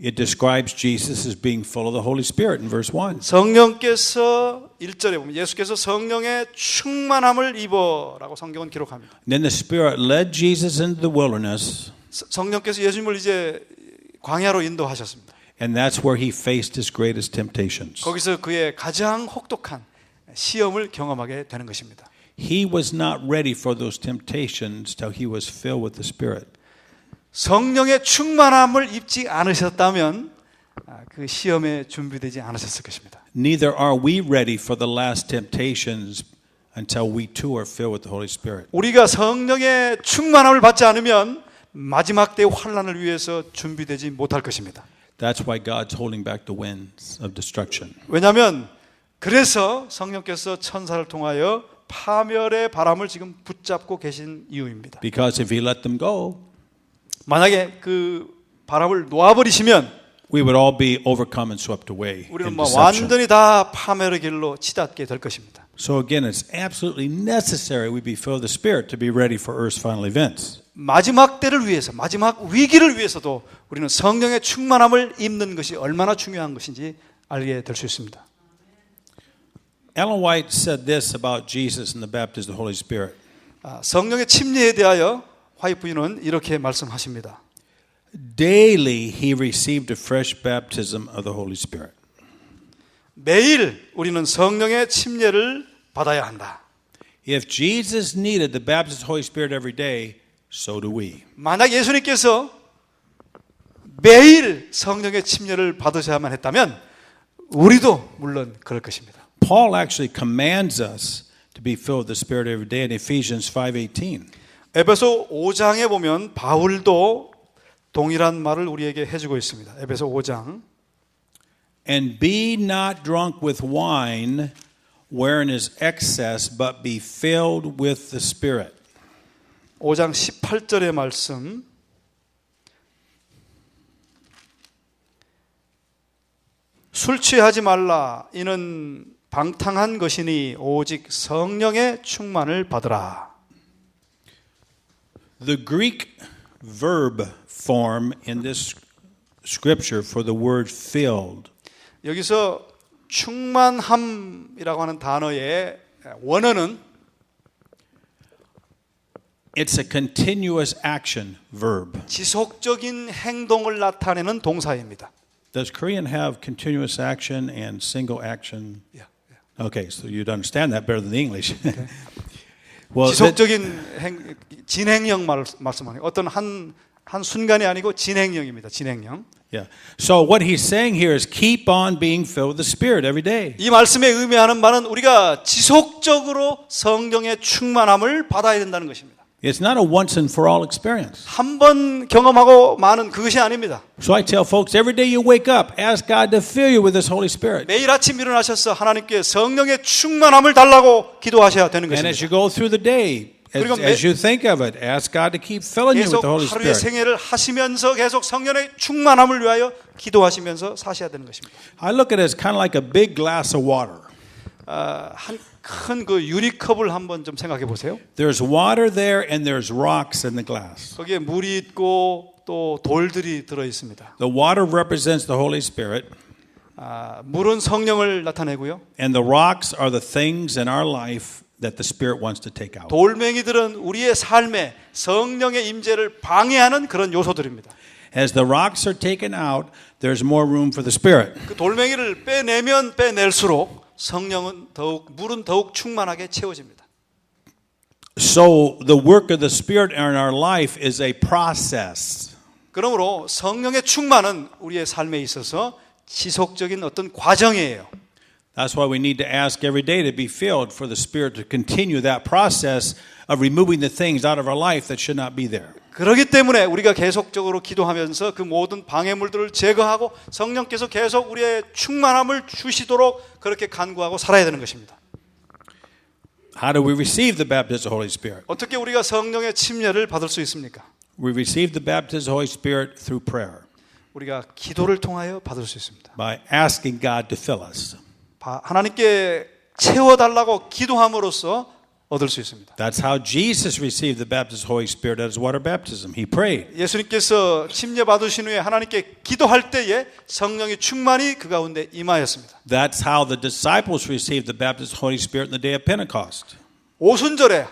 it describes Jesus as being full of the Holy Spirit in verse 1.
성령께서 1절에 보면 예수께서 성령의 충만함을 입어라고 성경은 기록합니다.
Then the Spirit led Jesus into the wilderness,
성령께서 예수님을 이제 광야로 인도하셨습니다.
and that's where he faced his greatest temptations.
거기서 그의 가장 혹독한 시험을 경험하게 되는 것입니다.
He was not ready for those temptations till he was filled with the Spirit.
성령의 충만함을 입지 않으셨다면 그 시험에 준비되지 않으셨을 것입니다.
Neither are we ready for the last temptations until we too are filled with the Holy Spirit.
우리가 성령의 충만함을 받지 않으면 마지막 때의 환난을 위해서 준비되지 못할 것입니다.
That's why God's holding back the winds of destruction.
왜냐하면 그래서 성령께서 천사를 통하여 파멸의 바람을 지금 붙잡고 계신 이유입니다.
Because if he let them go,
만약에 그 바람을 놓아버리시면
we would all be overcome and swept away
우리는
in
뭐
deception.
완전히 다 파멸의 길로 치닫게 될 것입니다.
So again, it's absolutely necessary we be filled with the Spirit to be ready for earth's final events.
마지막 때를 위해서, 마지막 위기를 위해서도 우리는 성령의 충만함을 입는 것이 얼마나 중요한 것인지 알게 될 수 있습니다.
Ellen White said this about Jesus and the baptism of the Holy Spirit.
성령의 침례에 대하여 화이트 부인은 이렇게 말씀하십니다.
Daily he received a fresh baptism of the Holy Spirit.
매일 우리는 성령의 침례를 받아야 한다.
If Jesus needed the baptism of the Holy Spirit every day, so do we.
만약 예수님께서 매일 성령의 침례를 받으셔야만 했다면 우리도 물론 그럴 것입니다.
Paul actually commands us to be filled with the Spirit every day in Ephesians 5:18.
에베소 5장에 보면 바울도 동일한 말을 우리에게 해주고 있습니다. 에베소 5장.
And be not drunk with wine, wherein is excess, but be filled with the Spirit.
5장 18절의 말씀. 술 취하지 말라. 이는 방탕한 것이니 오직 성령의 충만을 받으라.
The Greek verb form in this scripture for the word filled
여기서 충만함이라고 하는 단어의 원어는
it's a continuous action verb.
지속적인 행동을 나타내는 동사입니다.
Does Korean have continuous action and single action? Okay, so you'd understand that better than the English. Well,
지속적인 진행형 말씀하는 어떤 한 순간이 아니고 진행형입니다. 진행형.
yeah. So what he's saying here is keep on being filled with the Spirit every day.
이 말씀에 의미하는 바는 우리가 지속적으로 성령의 충만함을 받아야 된다는 것입니다.
It's not a once and for all experience.
한 번 경험하고 마는 그것이 아닙니다.
So I tell folks every day you wake up, ask God to fill you with His Holy Spirit.
매일 아침 일어나셔서 하나님께 성령의 충만함을 달라고 기도하셔야 되는
And as
것입니다.
you go through the day, as you think of it, ask God to keep filling you with
계속
the Holy
하루의
Spirit.
생애를 하시면서 계속 성령의 충만함을 위하여 기도하시면서 사셔야 되는 것입니다.
I look at it as kind of like a big glass of water.
한 큰 그 유리컵을 한번 좀 생각해 보세요.
There's water there and there's rocks in the glass.
거기에 물이 있고 또 돌들이 들어 있습니다.
The water represents the Holy Spirit,
물은 성령을 나타내고요.
and the rocks are the things in our life that the Spirit wants to take out.
돌멩이들은 우리의 삶에 성령의 임재를 방해하는 그런 요소들입니다.
As the rocks are taken out, there's more room for the Spirit.
그 돌멩이를 빼내면 빼낼수록 성령은 물은 더욱 충만하게 채워집니다.
So the work of the Spirit in our life is a process.
그러므로 성령의 충만은 우리의 삶에 있어서 지속적인 어떤 과정이에요.
That's why we need to ask every day to be filled for the Spirit to continue that process of removing the things out of our life that should not be there.
그렇기 때문에 우리가 계속적으로 기도하면서 그 모든 방해물들을 제거하고 성령께서 계속 우리의 충만함을 주시도록 그렇게 간구하고 살아야 되는 것입니다.
How do we receive the baptism of the Holy Spirit?
어떻게 우리가 성령의 침례를 받을 수 있습니까?
We receive the baptism of the Holy Spirit through prayer,
우리가 기도를 통하여 받을 수 있습니다.
by asking God to fill us.
하나님께 채워달라고 기도함으로써 얻을 수 있습니다.
That's how Jesus received the baptism of the Holy Spirit at his water baptism. He prayed.
예수님께서 침례 받으신 후에 하나님께 기도할 때에 성령의 충만이 그 가운데 임하였습니다.
That's how the disciples received the baptism of the Holy Spirit in the day of Pentecost.
오순절에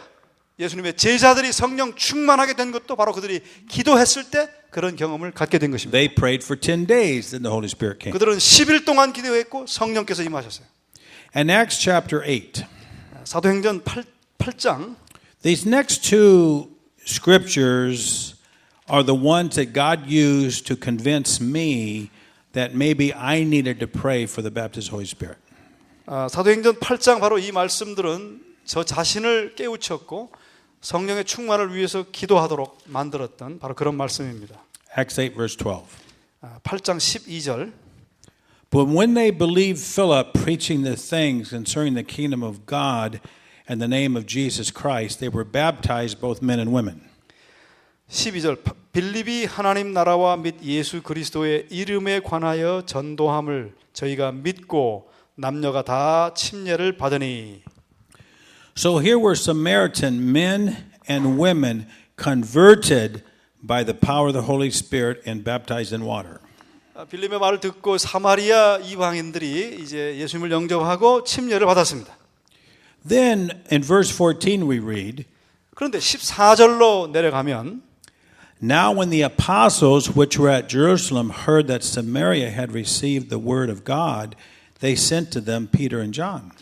예수님의 제자들이 성령 충만하게 된 것도 바로 그들이 기도했을 때 그런 경험을 갖게 된 것입니다.
They prayed for 10 days and the Holy Spirit came.
그들은 10일 동안 기도했고 성령께서 임하셨어요.
And Acts chapter 8.
사도행전 8장
These next two scriptures are the ones that God used to convince me that maybe I needed to pray for the baptism of the Holy Spirit.
사도행전 8장 바로 이 말씀들은 저 자신을 깨우쳤고 성령의 충만을 위해서 기도하도록 만들었던 바로 그런 말씀입니다.
Acts 8 verse 12.
8장 12절
But when they believed Philip preaching the things concerning the kingdom of God and the name of Jesus Christ, they were baptized, both men and women.
12절 빌립이 하나님 나라와 및 예수 그리스도의 이름에 관하여 전도함을 저희가 믿고 남녀가 다 침례를 받으니.
So here were Samaritan men and women converted by the power of the Holy Spirit and baptized in water.
빌립의 말을 듣고 사마리아 이방인들이 이제 예수님을 영접하고 침례를 받았습니다.
Then in verse 14 we read,
그런데 14절로 내려가면
Now when the apostles which were at Jerusalem heard that Samaria had received the word of God, they sent to them Peter and John.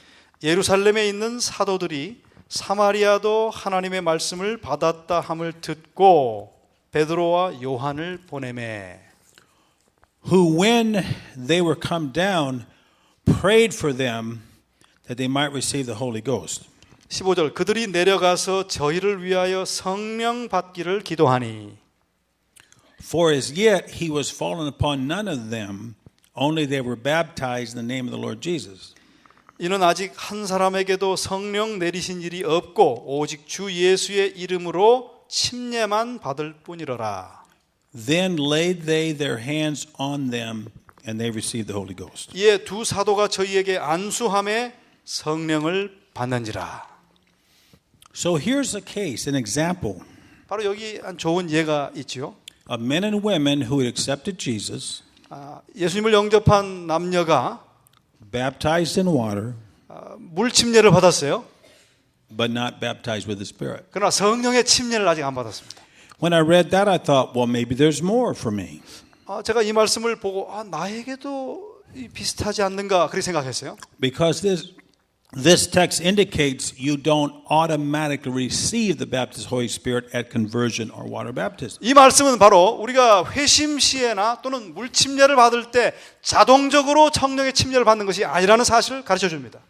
예루살렘에 있는 사도들이 사마리아도 하나님의 말씀을 받았다 함을 듣고 베드로와 요한을 보내매.
Who when they were come down prayed for them that they might receive the Holy Ghost.
15절 그들이 내려가서 저희를 위하여 성령 받기를 기도하니.
For as yet he was fallen upon none of them, only they were baptized in the name of the Lord Jesus.
이는 아직 한 사람에게도 성령 내리신 일이 없고 오직 주 예수의 이름으로 침례만 받을 뿐이로라.
Then laid they their hands on them and they received the Holy Ghost.
이에 두 사도가 저희에게 안수함에 성령을 받는지라.
So here's a case, an example
바로 여기 한 좋은 예가 있죠.
of men and women who had accepted Jesus,
예수님을 영접한 남녀가
baptized in water,
물 침례를 받았어요.
but not baptized with the Spirit.
그러나 성령의 침례를 아직 안 받았습니다.
When I read that, I thought, well, maybe there's more for me.
제가 이 말씀을 보고 나에게도 비슷하지 않는가 그렇게 생각했어요.
Because This text indicates you don't automatically receive the baptism of the Holy Spirit at conversion or water baptism.
이 말씀은 바로 우리가 회심 시에나 또는 물 침례를 받을 때 자동적으로 성령의 침례를 받는 것이 아니라는 사실을 가르쳐 줍니다.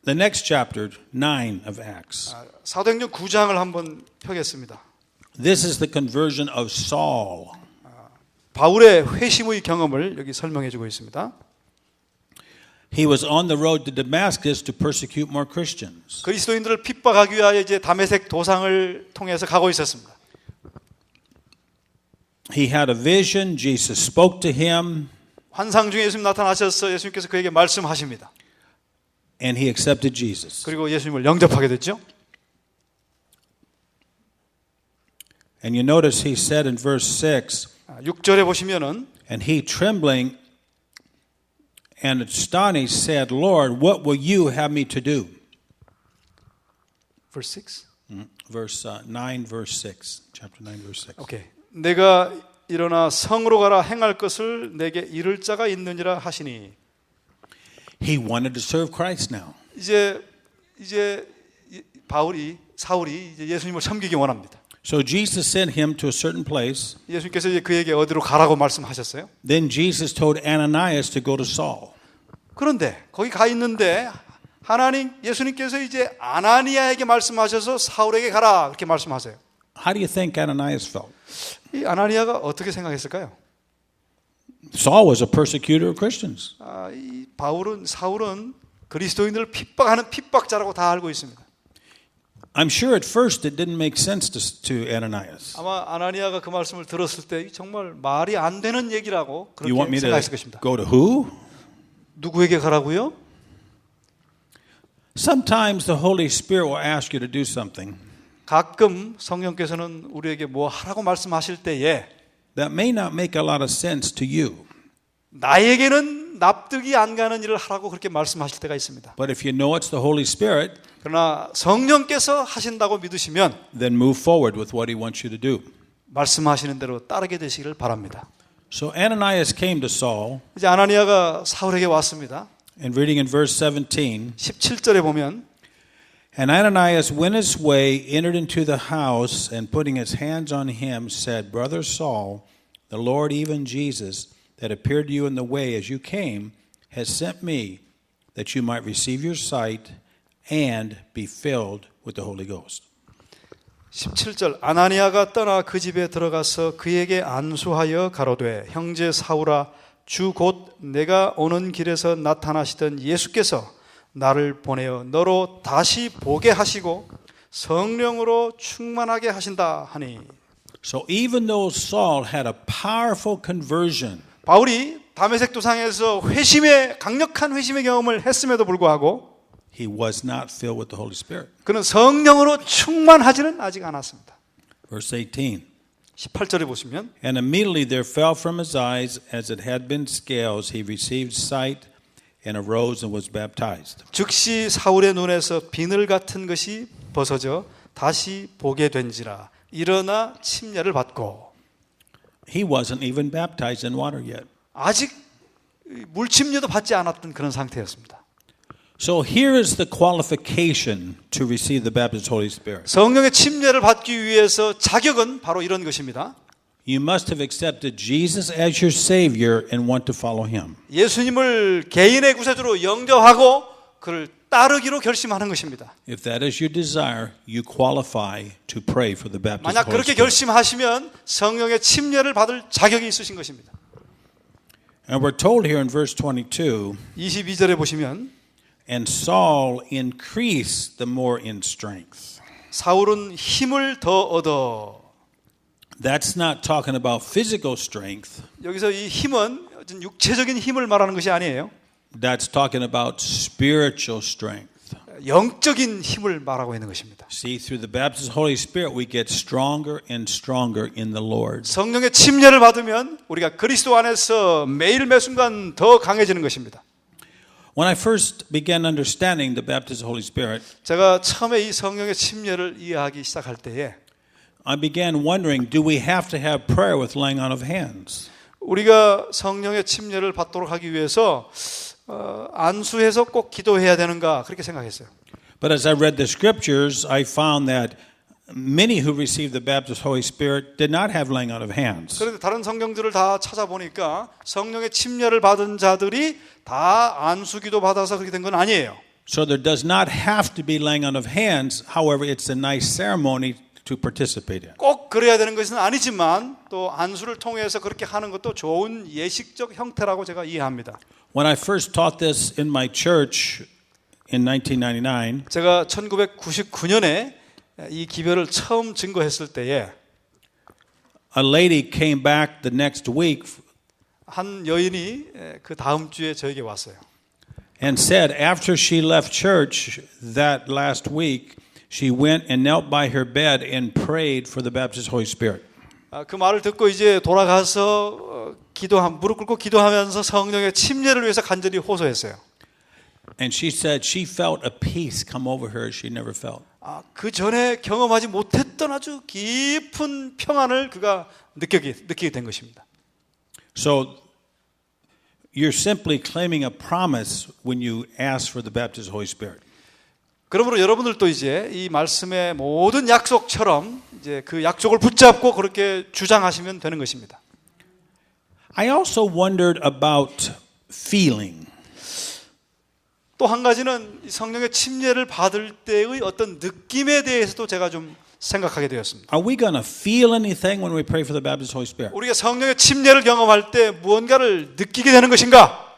The next chapter, 9 of Acts.
사도행전 9장을 한번 펴겠습니다.
This is the conversion of Saul.
바울의 회심의 경험을 여기 설명해 주고 있습니다.
He was on the road to Damascus to persecute more Christians.
그리스도인들을 핍박하기 위하여 이제 다메섹 도상을 통해서 가고 있었습니다.
He had a vision. Jesus spoke to him,
환상 중에 예수님 나타나셔서 예수님께서 그에게 말씀하십니다.
and he accepted Jesus.
그리고 예수님을 영접하게 됐죠.
And you notice he said in verse 6,
6절에 보시면은
and he trembling and astonished said, Lord, what will you have me to do?
verse 6.
Verse 9, verse 6. Chapter 9, verse 6.
오케이. 내가 일어나 성으로 가라 행할 것을 내게 이를 자가 있느니라 하시니.
He wanted to serve Christ now.
이제 사울이 이제 예수님을 섬기기 원합니다.
So Jesus sent him to a certain place.
예수님께서 이제 그에게 어디로 가라고 말씀하셨어요.
Then Jesus told Ananias to go to Saul.
그런데 거기 가 있는데 예수님께서 이제 아나니아에게 말씀하셔서 사울에게 가라 그렇게 말씀하세요.
How do you think Ananias felt?
이 아나니아가 어떻게 생각했을까요?
Saul was a persecutor of Christians.
이 사울은 그리스도인들을 핍박하는 핍박자라고 다 알고 있습니다.
I'm sure at first it didn't make sense to Ananias.
아마 아나니아가 그 말씀을 들었을 때 정말 말이 안 되는 얘기라고
You want
그렇게
me to
생각했을 것입니다.
go to who?
누구에게 가라고요?
Sometimes the Holy Spirit will ask you to do something
가끔 성령께서는 우리에게 뭐 하라고 말씀하실 때에
that may not make a lot of sense to you.
나에게는 납득이 안 가는 일을 하라고 그렇게 말씀하실 때가 있습니다.
But if you know it's the Holy Spirit,
그러나 성령께서 하신다고 믿으시면
then move forward with what He wants you to do.
말씀하시는 대로 따르게 되시기를 바랍니다.
So Ananias came to Saul,
이제 아나니아가 사울에게 왔습니다.
and reading in verse 17,
17절에 보면
and Ananias went his way, entered into the house, and putting his hands on him, said, Brother Saul, the Lord, even Jesus, that appeared to you in the way as you came, has sent me, that you might receive your sight and be filled with the Holy Ghost.
17절 아나니아가 떠나 그 집에 들어가서 그에게 안수하여 가로되 형제 사울아 주 곧 내가 오는 길에서 나타나시던 예수께서 나를 보내어 너로 다시 보게 하시고 성령으로 충만하게 하신다 하니.
So even though Saul had a powerful conversion,
바울이 다메섹 도상에서 강력한 회심의 경험을 했음에도 불구하고
he was not filled with the Holy Spirit.
그는 성령으로 충만하지는 아직 않았습니다.
Verse 18.
18절에 보시면
And immediately there fell from his eyes as it had been scales. He received sight and arose and was baptized.
즉시 사울의 눈에서 비늘 같은 것이 벗어져 다시 보게 된지라 일어나 침례를 받고.
He wasn't even baptized in water yet.
아직 물침례도 받지 않았던 그런 상태였습니다.
So here is the qualification to receive the baptism of the Holy Spirit.
성령의 침례를 받기 위해서 자격은 바로 이런 것입니다.
You must have accepted Jesus as your Savior and want to follow Him.
예수님을 개인의 구세주로 영접하고 그를 따르기로 결심하는 것입니다.
If that is your desire, you qualify to pray for the baptism of
만약
the Holy
그렇게
Spirit.
결심하시면 성령의 침례를 받을 자격이 있으신 것입니다.
And we're told here in verse 22,
22절에 보시면
and Saul increased the more in strength.
사울은 힘을 더 얻어.
That's not talking about physical strength.
여기서 이 힘은 육체적인 힘을 말하는 것이 아니에요.
That's talking about spiritual strength.
영적인 힘을 말하고 있는 것입니다.
See, through the baptism of the Holy Spirit, we get stronger and stronger in the Lord.
성령의 침례를 받으면 우리가 그리스도 안에서 매일 매 순간 더 강해지는 것입니다.
When I first began understanding the baptism of the Holy Spirit,
제가 처음에 이 성령의 침례를 이해하기 시작할 때에
I began wondering, do we have to have prayer with laying on of hands?
우리가 성령의 침례를 받도록 하기 위해서 안수해서 꼭 기도해야 되는가 그렇게 생각했어요.
But as I read the scriptures, I found that many who received the baptism of the Holy Spirit did not have laying out of hands.
그런데 다른 성경들을 다 찾아보니까 성령의 침례를 받은 자들이 다 안수기도 받아서 그렇게 된 건 아니에요.
So there does not have to be laying on of hands. However, it's a nice ceremony to participate in.
꼭 그래야 되는 것은 아니지만 또 안수를 통해서 그렇게 하는 것도 좋은 예식적 형태라고 제가 이해합니다.
When I first taught this in my church in 1999,
제가 1999년에 이 기별을 처음 증거했을 때에
a lady came back the next week
한 여인이 그 다음 주에 저에게 왔어요.
and said after she left church that last week, she went and knelt by her bed and prayed for the baptism of the Holy Spirit.
그 말을 듣고 이제 돌아가서 무릎 꿇고 기도하면서 성령의 침례를 위해서 간절히 호소했어요.
And she said she felt a peace come over her she never felt.
그 전에 경험하지 못했던 아주 깊은 평안을 그가 느끼게 된 것입니다.
So you're simply claiming a promise when you ask for the baptism of the Holy Spirit.
그러므로 여러분들도 이제 이 말씀의 모든 약속처럼 이제 그 약속을 붙잡고 그렇게 주장하시면 되는 것입니다.
I also wondered about feeling.
또 한 가지는 성령의 침례를 받을 때의 어떤 느낌에 대해서도 제가 좀 생각하게 되었습니다.
Are we going to feel anything when we pray for the baptism of the Holy Spirit?
우리가 성령의 침례를 경험할 때 무언가를 느끼게 되는 것인가?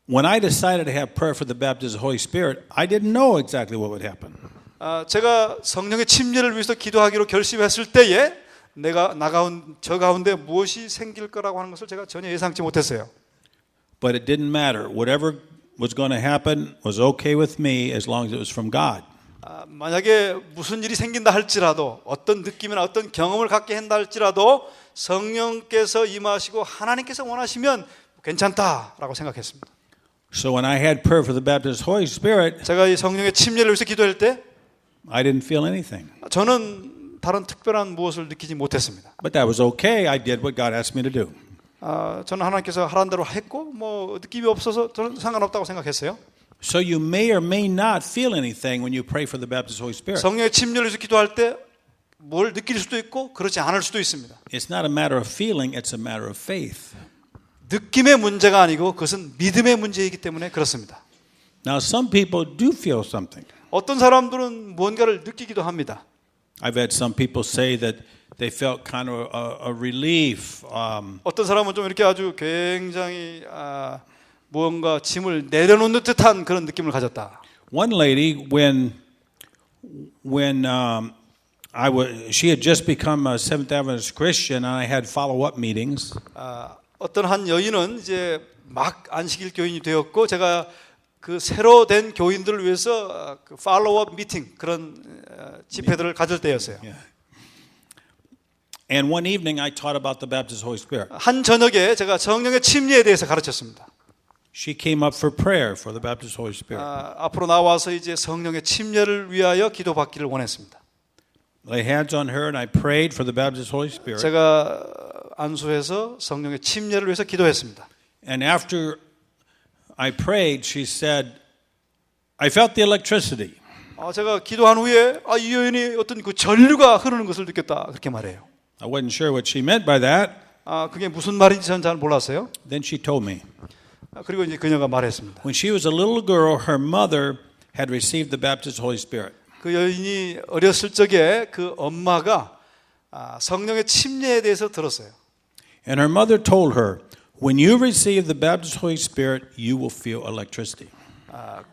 When I decided to have prayer for the baptism of the Holy Spirit, I didn't know exactly what would happen.
제가 성령의 침례를 위해서 기도하기로 결심했을 때에 저 가운데 무엇이 생길 거라고 하는 것을 제가 전혀 예상치 못했어요.
But it didn't matter. Whatever was going to happen was okay with me as long as it was from God.
만약에 무슨 일이 생긴다 할지라도 어떤 느낌이나 어떤 경험을 갖게 한다 할지라도 성령께서 임하시고 하나님께서 원하시면 괜찮다라고 생각했습니다.
So when I had prayer for the baptism of the Holy Spirit,
제가 이 성령의 침례를 위해서 기도할 때
I didn't feel anything.
저는 다른 특별한 무엇을 느끼지 못했습니다.
But that was okay. I did what God asked me to do.
저는 하나님께서 하라는 대로 했고 뭐 느낌이 없어서 저는 상관없다고 생각했어요.
So you may or may not feel anything when you pray for the baptism of the Holy Spirit.
성령의 침례를 위해서 기도할 때 뭘 느낄 수도 있고 그렇지 않을 수도 있습니다.
It's not a matter of feeling, it's a matter of faith.
느낌의 문제가 아니고 그것은 믿음의 문제이기 때문에 그렇습니다.
Now some people do feel something.
어떤 사람들은 무언가를 느끼기도 합니다.
I've had some people say that they felt kind of a relief.
어떤 사람은 좀 이렇게 아주 굉장히 무언가 짐을 내려놓는 듯한 그런 느낌을 가졌다.
One lady, when she had just become a Seventh Adventist Christian, and I had follow-up meetings.
어떤 한 여인은 이제 막 안식일 교인이 되었고 제가 그 새로 된 교인들을 위해서 그 팔로우업 미팅 그런 집회들을 가질 때였어요.
And one evening I taught about the baptism of the Holy Spirit.
한 저녁에 제가 성령의 침례에 대해서 가르쳤습니다.
She came up for prayer for the baptism of the Holy Spirit.
앞으로 나와서 이제 성령의 침례를 위하여 기도받기를 원했습니다.
Lay hands on her and I prayed for the baptism of the Holy Spirit.
제가 안수해서 성령의 침례를 위해서 기도했습니다.
And after I prayed, she said, I felt the electricity.
제가 기도한 후에 이 여인이 어떤 그 전류가 흐르는 것을 느꼈다 그렇게 말해요.
I wasn't sure what she meant by that.
그게 무슨 말인지 저는 잘 몰랐어요.
Then she told me.
그리고 이제 그녀가 말했습니다.
When she was a little girl, her mother had received the baptism of the Holy Spirit.
그 여인이 어렸을 적에 그 엄마가 성령의 침례에 대해서 들었어요.
And her mother told her, when you receive the baptism of the Holy Spirit, you will feel electricity.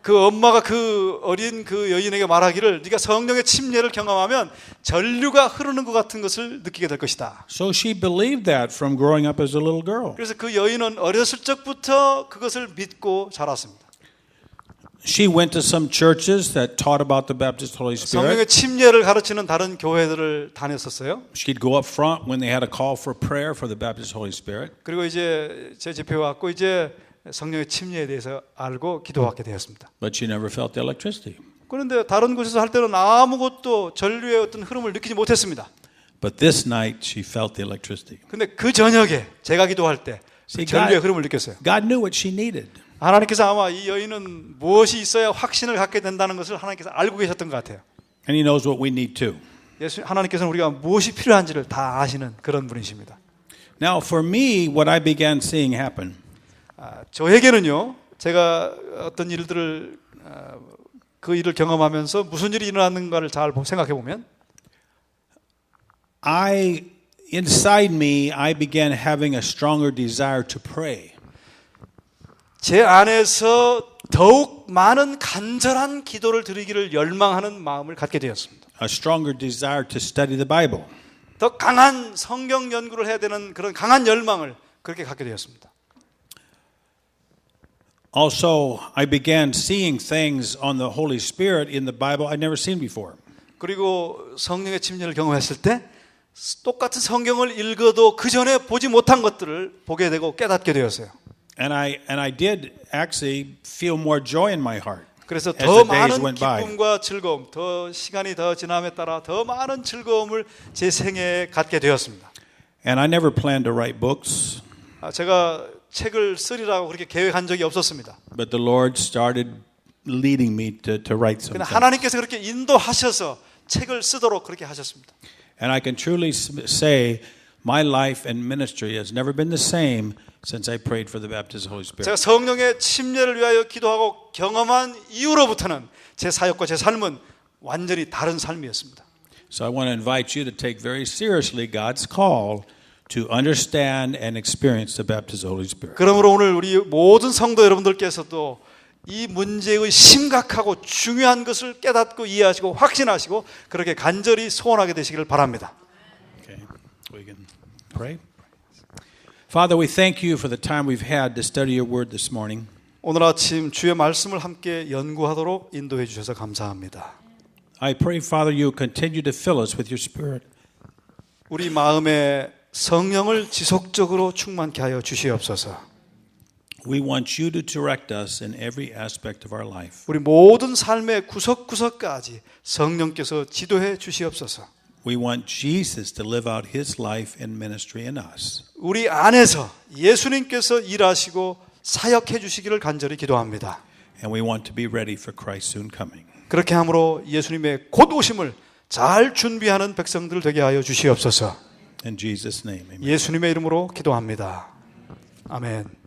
그 엄마가 그 어린 그 여인에게 말하기를 네가 성령의 침례를 경험하면 전류가 흐르는 것 같은 것을 느끼게 될 것이다.
So she believed that from growing up as a little girl.
그래서 그 여인은 어렸을 적부터 그것을 믿고 자랐습니다.
She went to some churches that taught about the baptism of the Holy
성령의
Spirit.
침례를 가르치는 다른 교회들을 다녔었어요.
She'd go up front when they had a call for prayer for the baptism of the Holy Spirit.
그리고 이제 제 집회에 왔고 이제 성령의 침례에 대해서 알고 기도하게 되었습니다.
But she never felt the electricity.
그런데 다른 곳에서 할 때는 아무것도 전류의 어떤 흐름을 느끼지 못했습니다.
But this night she felt the electricity.
근데 그 저녁에 제가 기도할 때
See,
전류의 흐름을 느꼈어요.
God knew what she needed.
하나님께서 아마 이 여인은 무엇이 있어야 확신을 갖게 된다는 것을 하나님께서 알고 계셨던 것 같아요.
And He knows what we need too.
하나님께서는 우리가 무엇이 필요한지를 다 아시는 그런 분이십니다.
Now, for me, what I began seeing happen
저에게는요, 제가 어떤 일들을 그 일을 경험하면서 무슨 일이 일어났는가를 잘 생각해 보면,
inside me, I began having a stronger desire to pray.
제 안에서 더욱 많은 간절한 기도를 드리기를 열망하는 마음을 갖게 되었습니다.
A stronger desire to study the Bible.
더 강한 성경 연구를 해야 되는 그런 강한 열망을 그렇게 갖게 되었습니다.
Also, I began seeing things on the Holy Spirit in the Bible I'd never seen before.
그리고 성령의 침례를 경험했을 때 똑같은 성경을 읽어도 그 전에 보지 못한 것들을 보게 되고 깨닫게 되었어요.
And I did actually feel more joy in my heart.
그래서
as
더
the days
많은
went by.
기쁨과 즐거움, 더 시간이 더 지남에 따라 더 많은 즐거움을 제 생애에 갖게 되었습니다.
And I never planned to write books,
제가 책을 쓰리라고 그렇게 계획한 적이 없었습니다.
but the Lord started leading me to write some
그러나
things.
하나님께서 그렇게 인도하셔서 책을 쓰도록 그렇게 하셨습니다.
And I can truly say my life and ministry has never been the same since I prayed for the baptism of the Holy Spirit.
제가 성령의 침례를 위하여 기도하고 경험한 이후로부터는 제 사역과 제 삶은 완전히 다른 삶이었습니다.
So I want to invite you to take very seriously God's call to understand and experience the baptism of the Holy Spirit.
그러므로 오늘 우리 모든 성도 여러분들께서도 이 문제의 심각하고 중요한 것을 깨닫고 이해하시고 확신하시고 그렇게 간절히 소원하게 되시기를 바랍니다.
Okay, we can pray. Father, we thank you for the time we've had to study your word this morning.
오늘 아침 주의 말씀을 함께 연구하도록 인도해 주셔서 감사합니다.
I pray, Father, you continue to fill us with your Spirit.
우리 마음에 성령을 지속적으로 충만케 하여 주시옵소서.
We want you to direct us in every aspect of our life.
우리 모든 삶의 구석구석까지 성령께서 지도해 주시옵소서.
We want Jesus to live out his life and ministry in us.
우리 안에서 예수님께서 일하시고 사역해 주시기를 간절히 기도합니다.
And we want to be ready for Christ's soon coming.
그렇게 함으로 예수님의 곧 오심을 잘 준비하는 백성들 되게 하여 주시옵소서.
In Jesus' name, amen.
예수님의 이름으로 기도합니다. 아멘.